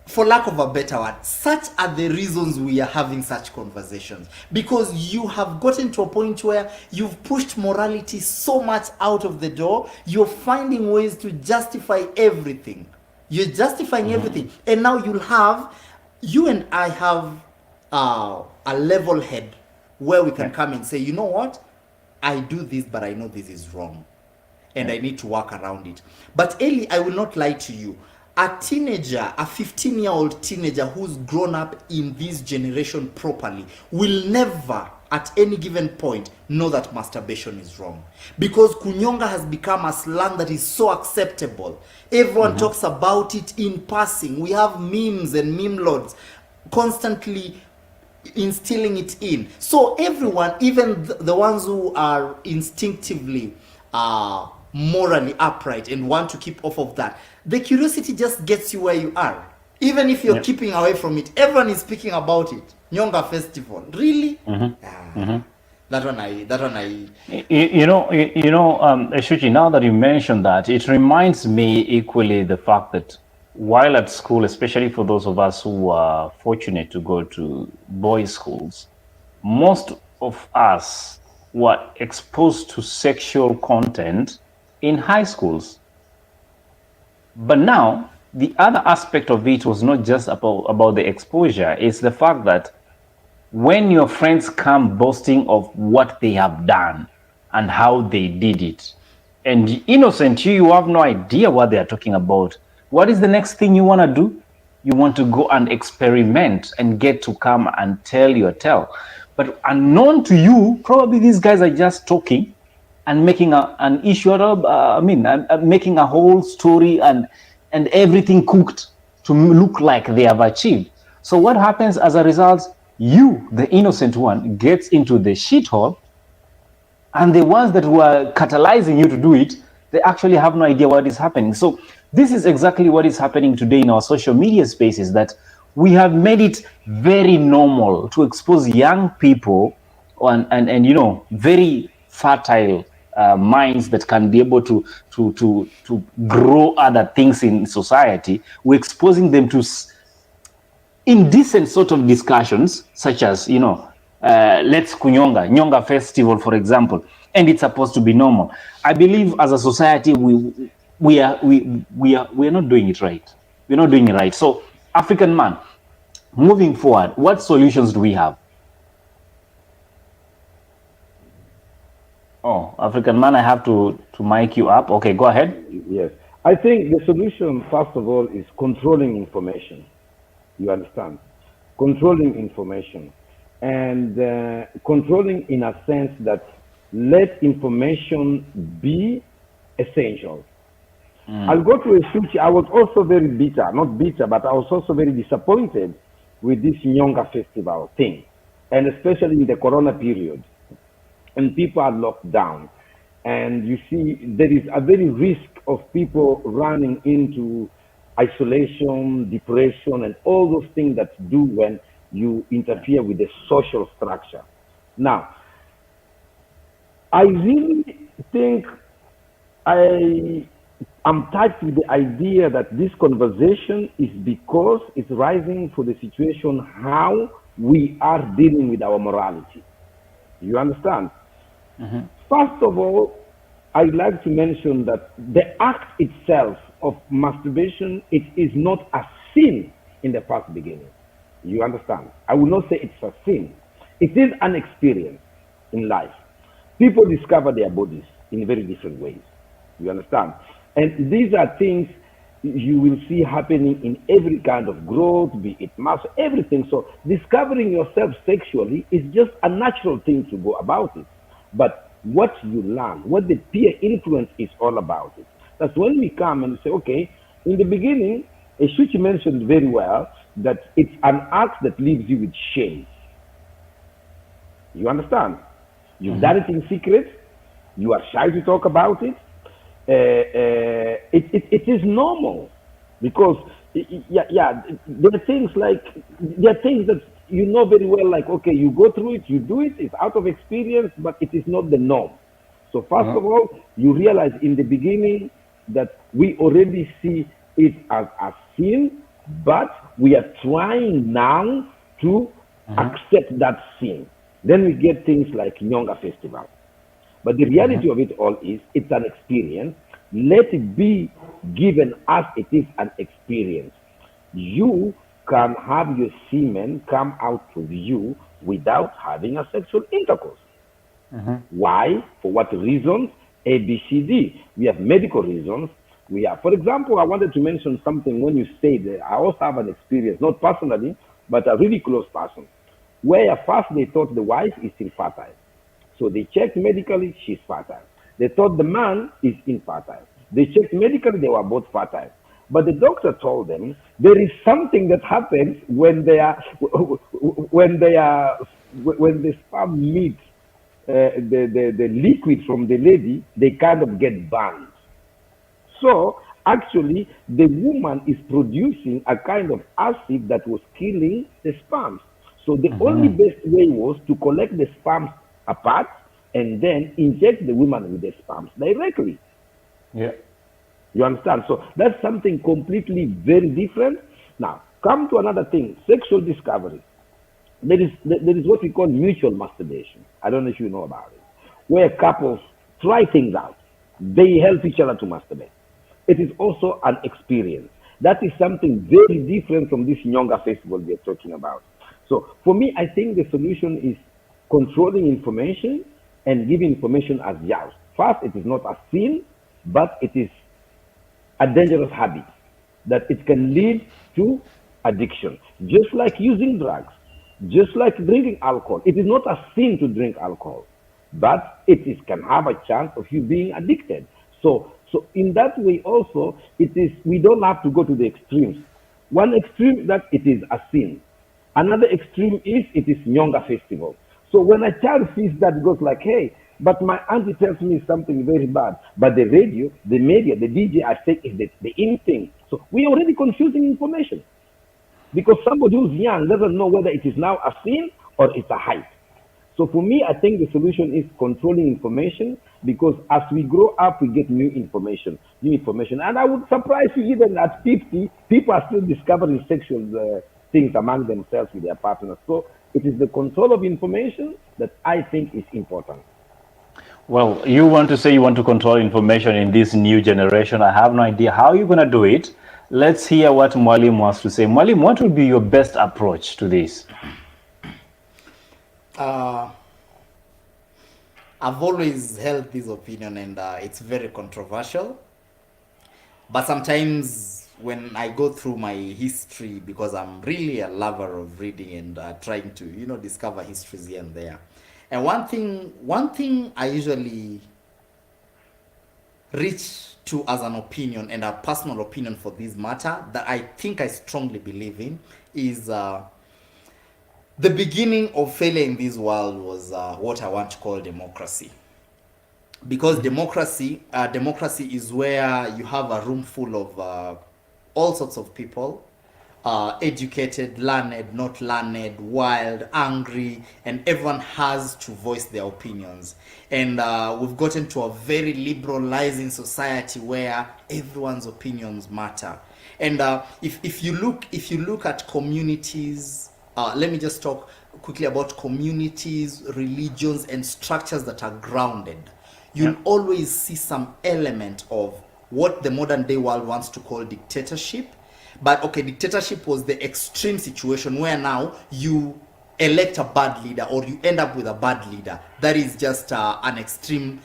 for lack of a better word, such are the reasons we are having such conversations, because you have gotten to a point where you've pushed morality so much out of the door. You're finding ways to justify everything. You're justifying everything, and now you and I have a level head where we can come and say, you know what, I do this, but I know this is wrong, and I need to work around it. But Eli, I will not lie to you. A teenager, a 15-year-old teenager who's grown up in this generation properly will never at any given point know that masturbation is wrong, because kunyonga has become a slang that is so acceptable. Everyone talks about it in passing. We have memes and meme lords constantly instilling it in. So everyone, even the ones who are instinctively morally upright and want to keep off of that, the curiosity just gets you where you are. Even if you're keeping away from it, everyone is speaking about it. Nyonga Festival, really? That one I. Eshuchi, now that you mentioned that, it reminds me equally the fact that while at school, especially for those of us who are fortunate to go to boys' schools, most of us were exposed to sexual content in high schools. But now, the other aspect of it was not just about the exposure, it's the fact that when your friends come boasting of what they have done and how they did it, and innocent you have no idea what they are talking about, what is the next thing you want to do? You want to go and experiment and get to come and tell your tale. But unknown to you, probably these guys are just talking and making an issue out of, making a whole story and everything cooked to look like they have achieved. So what happens as a result? You, the innocent one, gets into the shithole, and the ones that were catalyzing you to do it, they actually have no idea what is happening. So this is exactly what is happening today in our social media spaces, that we have made it very normal to expose young people and very fertile minds that can be able to grow other things in society. We're exposing them to indecent sort of discussions, such as let's Nyonga Festival, for example, and it's supposed to be normal. I believe as a society we are not doing it right. We're not doing it right. So, African man, moving forward, what solutions do we have? Oh, African man, I have to mic you up. Okay, go ahead. Yes. I think the solution, first of all, is controlling information. You understand? Controlling information. And controlling in a sense that let information be essential. I'll go to Eshuchi. I was also very bitter, not bitter, but I was also very disappointed with this Nyonga festival thing, and especially in the Corona period, and people are locked down. And you see, there is a very risk of people running into isolation, depression, and all those things that do when you interfere with the social structure. Now, I really think I am touched with the idea that this conversation is because it's rising for the situation how we are dealing with our morality. You understand? First of all, I'd like to mention that the act itself of masturbation, it is not a sin in the first beginning. You understand? I will not say it's a sin. It is an experience in life. People discover their bodies in very different ways. You understand? And these are things you will see happening in every kind of growth, be it mass, everything. So discovering yourself sexually is just a natural thing to go about it. But what you learn, what the peer influence is all about it. That's when we come and say, okay, in the beginning, Eshuchi mentioned very well that it's an act that leaves you with shame. You understand? You've done it in secret. You are shy to talk about it. It is normal because there are things that you know very well, like, okay, you go through it, you do it, it's out of experience, but it is not the norm. So first of all, you realize in the beginning that we already see it as a sin, but we are trying now to accept that sin. Then we get things like Nyonga Festival. But the reality of it all is it's an experience. Let it be given as it is an experience. You can have your semen come out of you without having a sexual intercourse. Why? For what reasons? A, B, C, D. We have medical reasons. We have, for example, I wanted to mention something when you said, I also have an experience, not personally, but a really close person, where first they thought the wife is infertile. So they checked medically, she's fertile. They thought the man is infertile. They checked medically, they were both fertile. But the doctor told them there is something that happens when the sperm meets the liquid from the lady, they kind of get burned. So actually, the woman is producing a kind of acid that was killing the sperms. So the only best way was to collect the sperms apart and then inject the woman with the sperms directly. Yeah. You understand? So that's something completely very different. Now, come to another thing, sexual discovery. There is what we call mutual masturbation. I don't know if you know about it, where couples try things out. They help each other to masturbate. It is also an experience. That is something very different from this Nyonga festival we are talking about. So for me, I think the solution is controlling information and giving information as yours. First, it is not a sin, but it is a dangerous habit that it can lead to addiction. Just like using drugs, just like drinking alcohol. It is not a sin to drink alcohol, but can have a chance of you being addicted. So in that way also, we don't have to go to the extremes. One extreme that it is a sin. Another extreme is it is Nyonga festival. So when a child sees that, goes like, hey, but my auntie tells me something very bad. But the radio, the media, the DJ are saying is the in thing. So we are already confusing information. Because somebody who's young doesn't know whether it is now a sin or it's a hype. So for me, I think the solution is controlling information, because as we grow up, we get new information. And I would surprise you, even at 50, people are still discovering sexual things among themselves with their partners. So it is the control of information that I think is important. Well, you want to say you want to control information in this new generation. I have no idea how you're going to do it. Let's hear what Mwalim wants to say. Mwalim, what would be your best approach to this? I've always held this opinion, and it's very controversial. But sometimes when I go through my history, because I'm really a lover of reading and trying to, discover histories here and there. And one thing I usually reach to as an opinion, and a personal opinion for this matter, that I think I strongly believe in, is the beginning of failure in this world was what I want to call democracy. Because democracy is where you have a room full of all sorts of people, educated, learned, not learned, wild, angry, and everyone has to voice their opinions. And we've gotten to a very liberalizing society where everyone's opinions matter. And if you look at communities, let me just talk quickly about communities, religions, and structures that are grounded. You'll always see some element of what the modern day world wants to call dictatorship. But okay, dictatorship was the extreme situation where now you elect a bad leader or you end up with a bad leader. That is just an extreme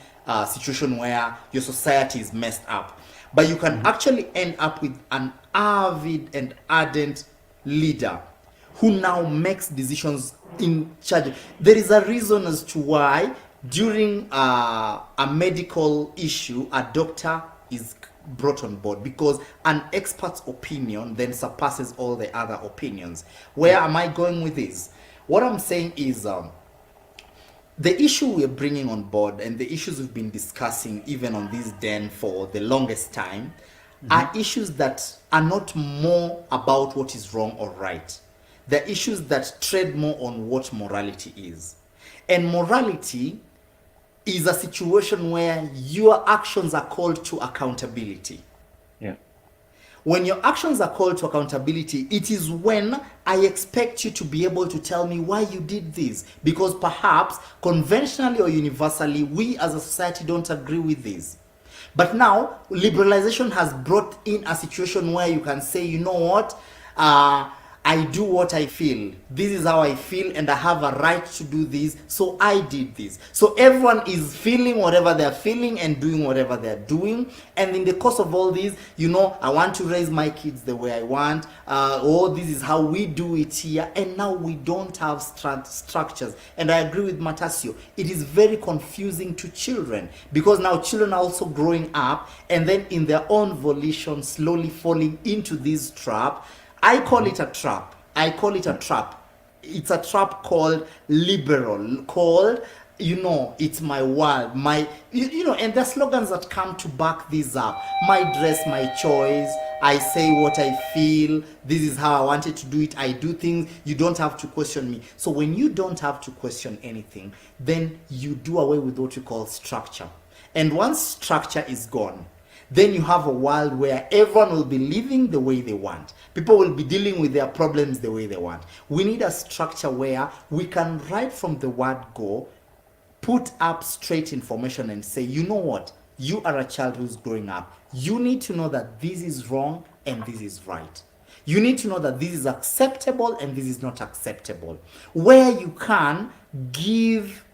situation where your society is messed up. But you can actually end up with an avid and ardent leader who now makes decisions in charge. There is a reason as to why during a medical issue, a doctor is brought on board, because an expert's opinion then surpasses all the other opinions. Where am I going with this? What I'm saying is the issue we're bringing on board and the issues we've been discussing even on this den for the longest time are issues that are not more about what is wrong or right. They're issues that tread more on what morality is. And morality is a situation where your actions are called to accountability. Yeah. When your actions are called to accountability, it is when I expect you to be able to tell me why you did this. Because perhaps conventionally or universally, we as a society don't agree with this. But now, liberalization has brought in a situation where you can say, you know what, I do what I feel. This is how I feel, and I have a right to do this, so I did this. So everyone is feeling whatever they're feeling and doing whatever they're doing. And in the course of all this, I want to raise my kids the way I want. This is how we do it here. And now we don't have structures. And I agree with Matasyo. It is very confusing to children, because now children are also growing up and then in their own volition slowly falling into this trap. I call it a trap. It's a trap called liberal, called, it's my world, and the slogans that come to back this up. My dress, my choice. I say what I feel. This is how I wanted to do it. I do things. You don't have to question me. So when you don't have to question anything, then you do away with what you call structure. And once structure is gone, then you have a world where everyone will be living the way they want. People will be dealing with their problems the way they want. We need a structure where we can, right from the word go, put up straight information and say, you know what? You are a child who's growing up. You need to know that this is wrong and this is right. You need to know that this is acceptable and this is not acceptable. Where you can give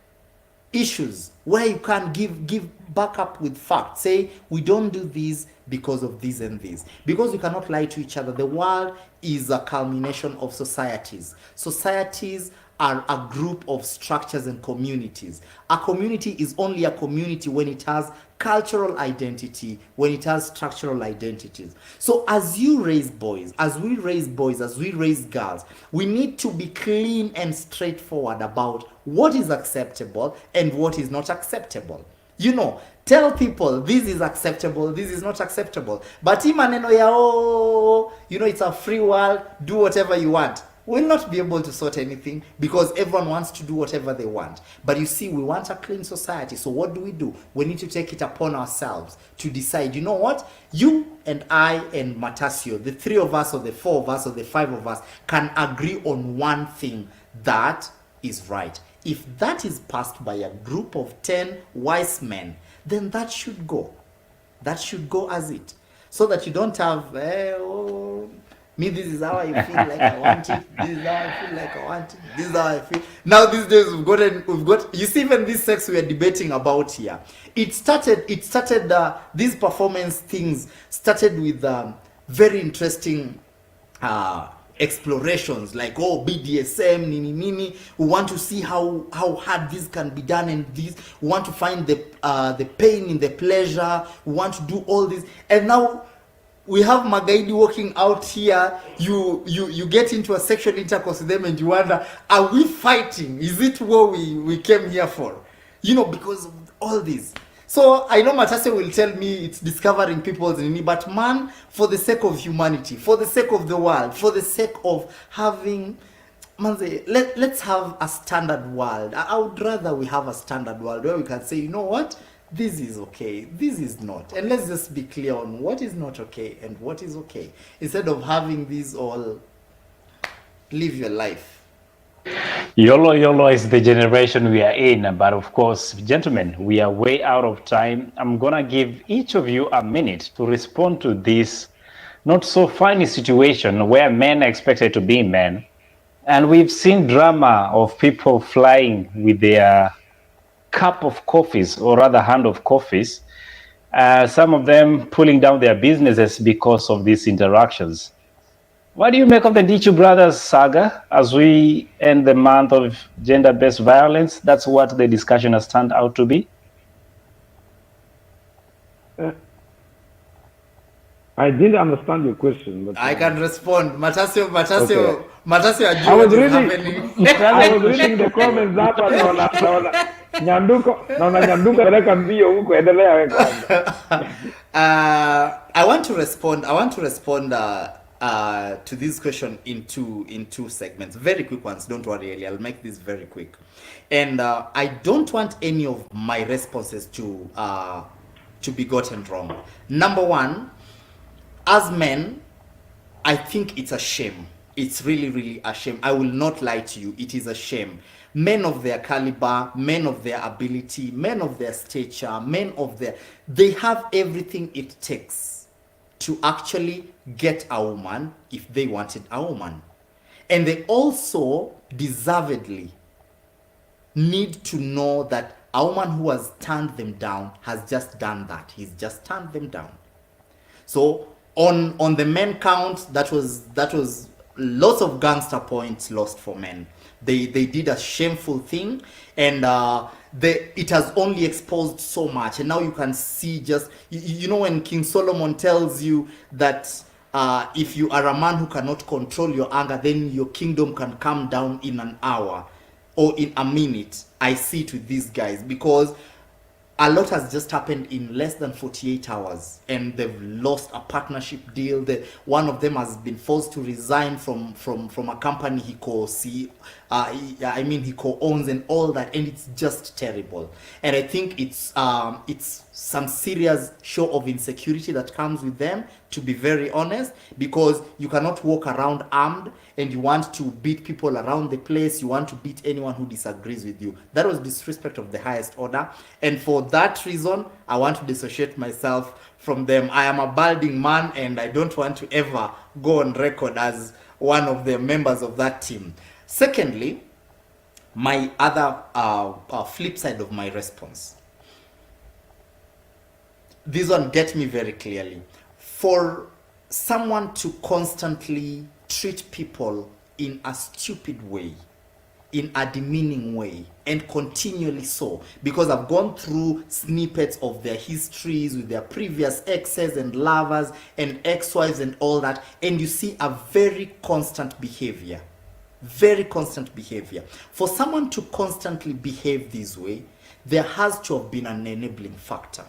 issues, where you can give backup with facts. Say, we don't do this because of this and this. Because we cannot lie to each other. The world is a culmination of societies. Societies are a group of structures and communities. A community is only a community when it has cultural identity, when it has structural identities. So as you raise boys, as we raise girls, we need to be clean and straightforward about what is acceptable and what is not acceptable. Tell people this is acceptable, this is not acceptable. But maneno ya it's a free world, do whatever you want. We'll not be able to sort anything, because everyone wants to do whatever they want. But you see, we want a clean society. So what do? We need to take it upon ourselves to decide, you know what? You and I and Matasyo, the three of us or the four of us or the five of us, can agree on one thing that is right. If that is passed by a group of 10 wise men, then that should go. That should go as it. So that you don't have Me, this is how I feel like I want it. This is how I feel like I want it. This is how I feel. Now these days we've got. You see, even this sex we are debating about here. It started. These performance things started with very interesting explorations, like BDSM, nini. We want to see how hard this can be done, and this we want to find the pain in the pleasure. We want to do all this, and now we have Magaidi walking out here. You get into a sexual intercourse with them and you wonder, are we fighting? Is it what we came here for? Because of all this. So I know Matasyo will tell me it's discovering people's need, but man, for the sake of humanity, for the sake of the world, for the sake of having, let's have a standard world. I would rather we have a standard world where we can say, you know what? This is okay, this is not. And let's just be clear on what is not okay and what is okay. Instead of having these all, live your life. YOLO is the generation we are in. But of course, gentlemen, we are way out of time. I'm going to give each of you a minute to respond to this not so funny situation where men are expected to be men. And we've seen drama of people flying with their cup of coffees, or rather hand of coffees, some of them pulling down their businesses because of these interactions. What do you make of the Ndichu brothers saga as we end the month of gender-based violence? That's what the discussion has turned out to be. I didn't understand your question, but I can respond. Matasyo, Okay. Matasyo, I was what is reading. happening? I was reading the comments hapa naona Nyanduko peleka mbio huko, endelea wewe kwanza. I want to respond to this question in two segments, very quick ones. Don't worry, Eli, I'll make this very quick. And I don't want any of my responses to be gotten wrong. Number one, as men, I think it's a shame. It's really, really a shame. I will not lie to you. It is a shame. Men of their caliber, men of their ability, men of their stature, they have everything it takes to actually get a woman if they wanted a woman. And they also deservedly need to know that a woman who has turned them down has just done that. He's just turned them down. So on the men count, that was lots of gangster points lost for men. They did a shameful thing, and it has only exposed so much. And now you can see just, when King Solomon tells you that if you are a man who cannot control your anger, then your kingdom can come down in an hour or in a minute. I see it with these guys, because a lot has just happened in less than 48 hours, and they've lost a partnership deal. One of them has been forced to resign from a company he co-owns and all that, and it's just terrible. And I think it's some serious show of insecurity that comes with them, to be very honest, because you cannot walk around armed and you want to beat people around the place. You want to beat anyone who disagrees with you. That was disrespect of the highest order, and for that reason I want to dissociate myself from them. I am a balding man, and I don't want to ever go on record as one of the members of that team. Secondly, my other flip side of my response. This one get me very clearly. For someone to constantly treat people in a stupid way, in a demeaning way, and continually so, because I've gone through snippets of their histories with their previous exes and lovers and ex-wives and all that, and you see a very constant behavior. Very constant behavior. For someone to constantly behave this way, there has to have been an enabling factor.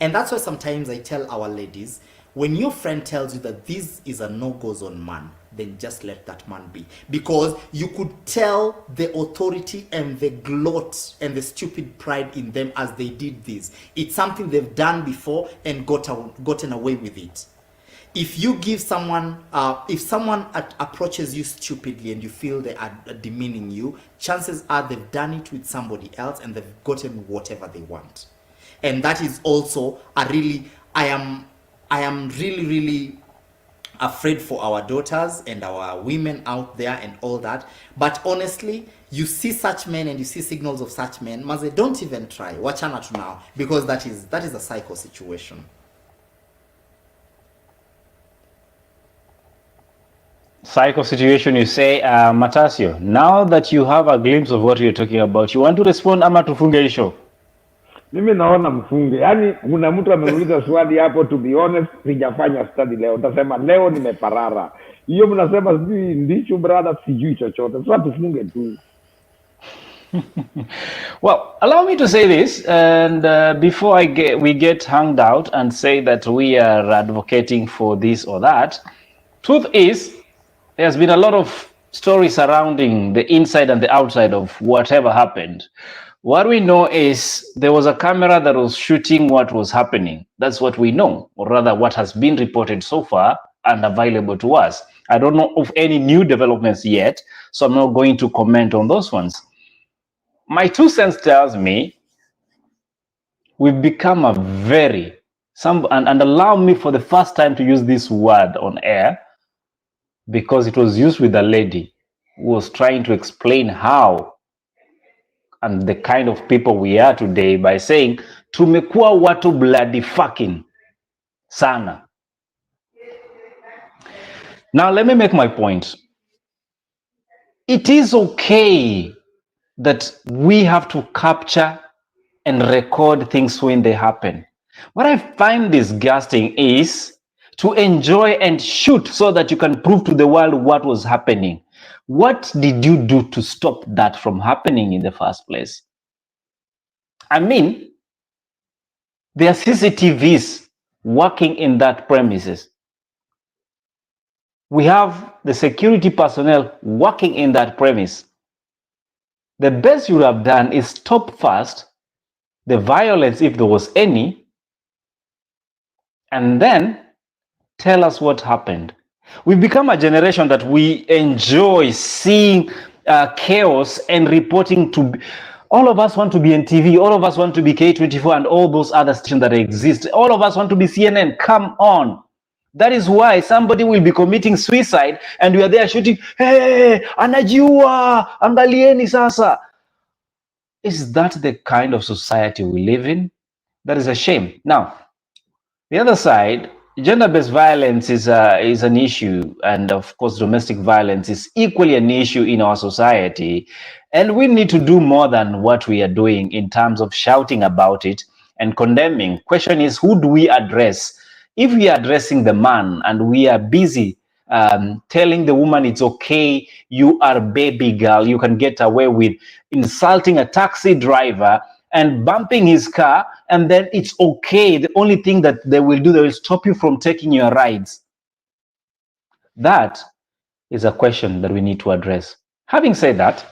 And that's why sometimes I tell our ladies, when your friend tells you that this is a no-go zone man, then just let that man be. Because you could tell the authority and the gloat and the stupid pride in them as they did this. It's something they've done before and gotten away with it. If you give someone, if someone approaches you stupidly and you feel they are demeaning you, chances are they've done it with somebody else and they've gotten whatever they want. And that is also a really, I am really afraid for our daughters and our women out there and all that. But honestly, you see such men and you see signals of such men, maze, don't even try. Wachana tu now, because that is a psycho situation. Psycho situation, you say. Matasyo, now that you have a glimpse of what you're talking about, you want to respond ama tufunge show? Mimi naona mfunge. Yaani kuna mtu ameuliza swali hapo, to be honest, sijafanya study leo. Utasema leo nimeparara. Hiyo mnasema sijui ndicho brother, sijui chochote. Sasa tufunge tu. Well, allow me to say this, and before we get hung out and say that we are advocating for this or that, truth is, there's been a lot of stories surrounding the inside and the outside of whatever happened. What we know is there was a camera that was shooting what was happening. That's what we know, or rather what has been reported so far and available to us. I don't know of any new developments yet, so I'm not going to comment on those ones. My 2 cents tells me we've become a and allow me for the first time to use this word on air, because it was used with a lady who was trying to explain how and the kind of people we are today by saying tumekuwa watu bloody fucking sana. Now let me make my point. It is okay that we have to capture and record things when they happen. What I find disgusting is to enjoy and shoot so that you can prove to the world what was happening. What did you do to stop that from happening in the first place? I mean, there are CCTVs working in that premises. We have the security personnel working in that premise. The best you would have done is stop first the violence, if there was any, and then tell us what happened. We've become a generation that we enjoy seeing chaos and reporting to. All of us want to be on TV. All of us want to be K24 and all those other stations that exist. All of us want to be CNN. Come on. That is why somebody will be committing suicide and we are there shooting, hey, anajiua, angalieni sasa. Is that the kind of society we live in? That is a shame. Now, the other side, gender-based violence is an issue, and of course domestic violence is equally an issue in our society, and we need to do more than what we are doing in terms of shouting about it and condemning. Question is, who do we address? If we are addressing the man and we are busy telling the woman it's okay, you are baby girl, you can get away with insulting a taxi driver and bumping his car, and then it's okay. The only thing that they will do, they will stop you from taking your rides. That is a question that we need to address. Having said that,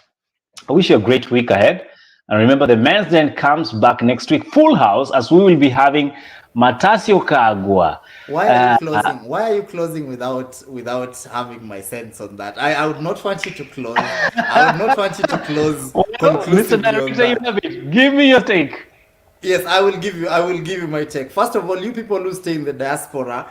I wish you a great week ahead. And remember, the Men's Den comes back next week, full house, as we will be having Matasyo Kagwa. Why are you closing? Why are you closing without having my sense on that? I would not want you to close. I would not want you to close. Mr. Director, you have it. Give me your take. Yes, I will give you my take. First of all, you people who stay in the diaspora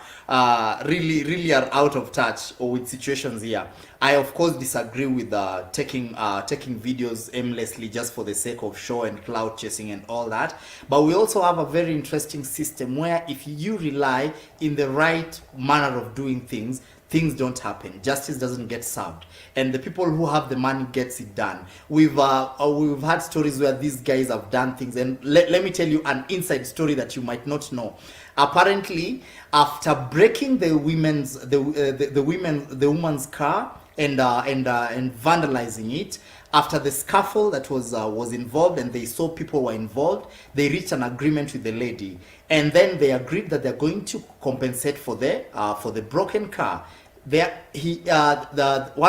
really are out of touch with situations here. I of course disagree with taking videos aimlessly just for the sake of show and cloud chasing and all that. But we also have a very interesting system where if you rely in the right manner of doing things, things don't happen. Justice doesn't get served, and the people who have the money gets it done. We've had stories where these guys have done things, and let me tell you an inside story that you might not know. Apparently, after breaking the woman's car and vandalizing it, after the scuffle that was involved, and they saw people were involved, they reached an agreement with the lady, and then they agreed that they're going to compensate for the broken car. One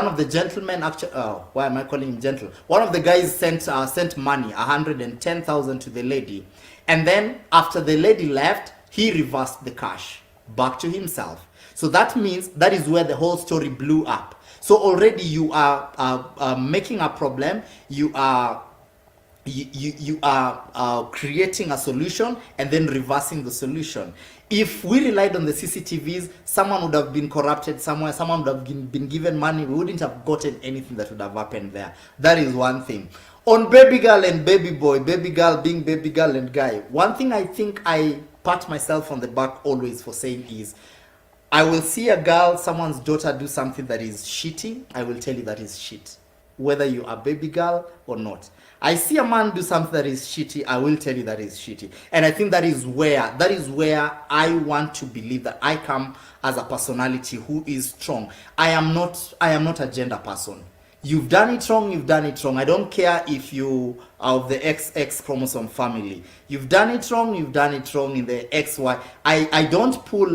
of the gentlemen, actually, why am I calling him gentle? One of the guys sent money, 110,000 to the lady, and then after the lady left, he reversed the cash back to himself. So that means that is where the whole story blew up. So already you are making a problem. You are you are creating a solution and then reversing the solution. If we relied on the CCTVs, someone would have been corrupted somewhere, someone would have been given money, we wouldn't have gotten anything that would have happened there. That is one thing. On baby girl and baby boy, baby girl being baby girl and guy, one thing I think I pat myself on the back always for saying is, I will see a girl, someone's daughter do something that is shitty, I will tell you that is shit, whether you are baby girl or not. I see a man do something that is shitty, I will tell you that is shitty. And I think that is where I want to believe that I come as a personality who is strong. I am not a gender person. You've done it wrong, you've done it wrong. I don't care if you are of the XX chromosome family. You've done it wrong, you've done it wrong in the XY. I don't pull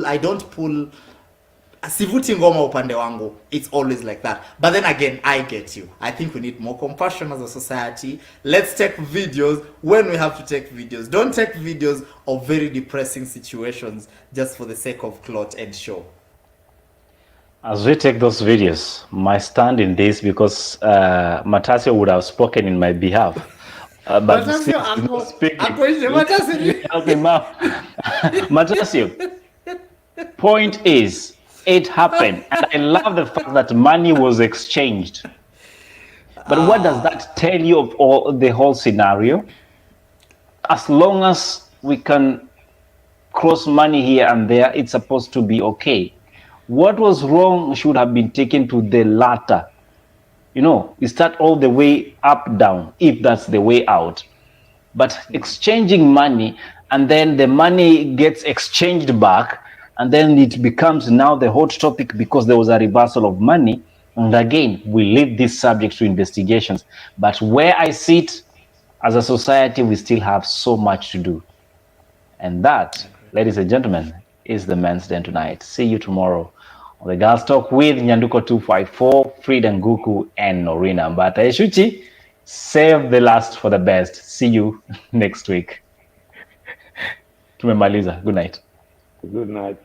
sivuti ngoma upande wangu. It's always like that. But then again, I get you. I think we need more compassion as a society. Let's take videos when we have to take videos. Don't take videos of very depressing situations just for the sake of clout and show. As we take those videos, my stand in this, because Matasyo would have spoken in my behalf. But Matasyo, point is, it happened, and I love the fact that money was exchanged. But what does that tell you of the whole scenario? As long as we can cross money here and there, it's supposed to be okay. What was wrong should have been taken to the latter. You know, you start all the way up, down, if that's the way out. But exchanging money, and then the money gets exchanged back, and then it becomes now the hot topic because there was a reversal of money. And again, we leave this subject to investigations. But where I sit, as a society, we still have so much to do. And that, ladies and gentlemen, is the Men's Den tonight. See you tomorrow on the Girls Talk with Nyanduko 254, Frida Nguku, and Norina. But Eshuchi, save the last for the best. See you next week. Tumemaliza. Good night. Good night.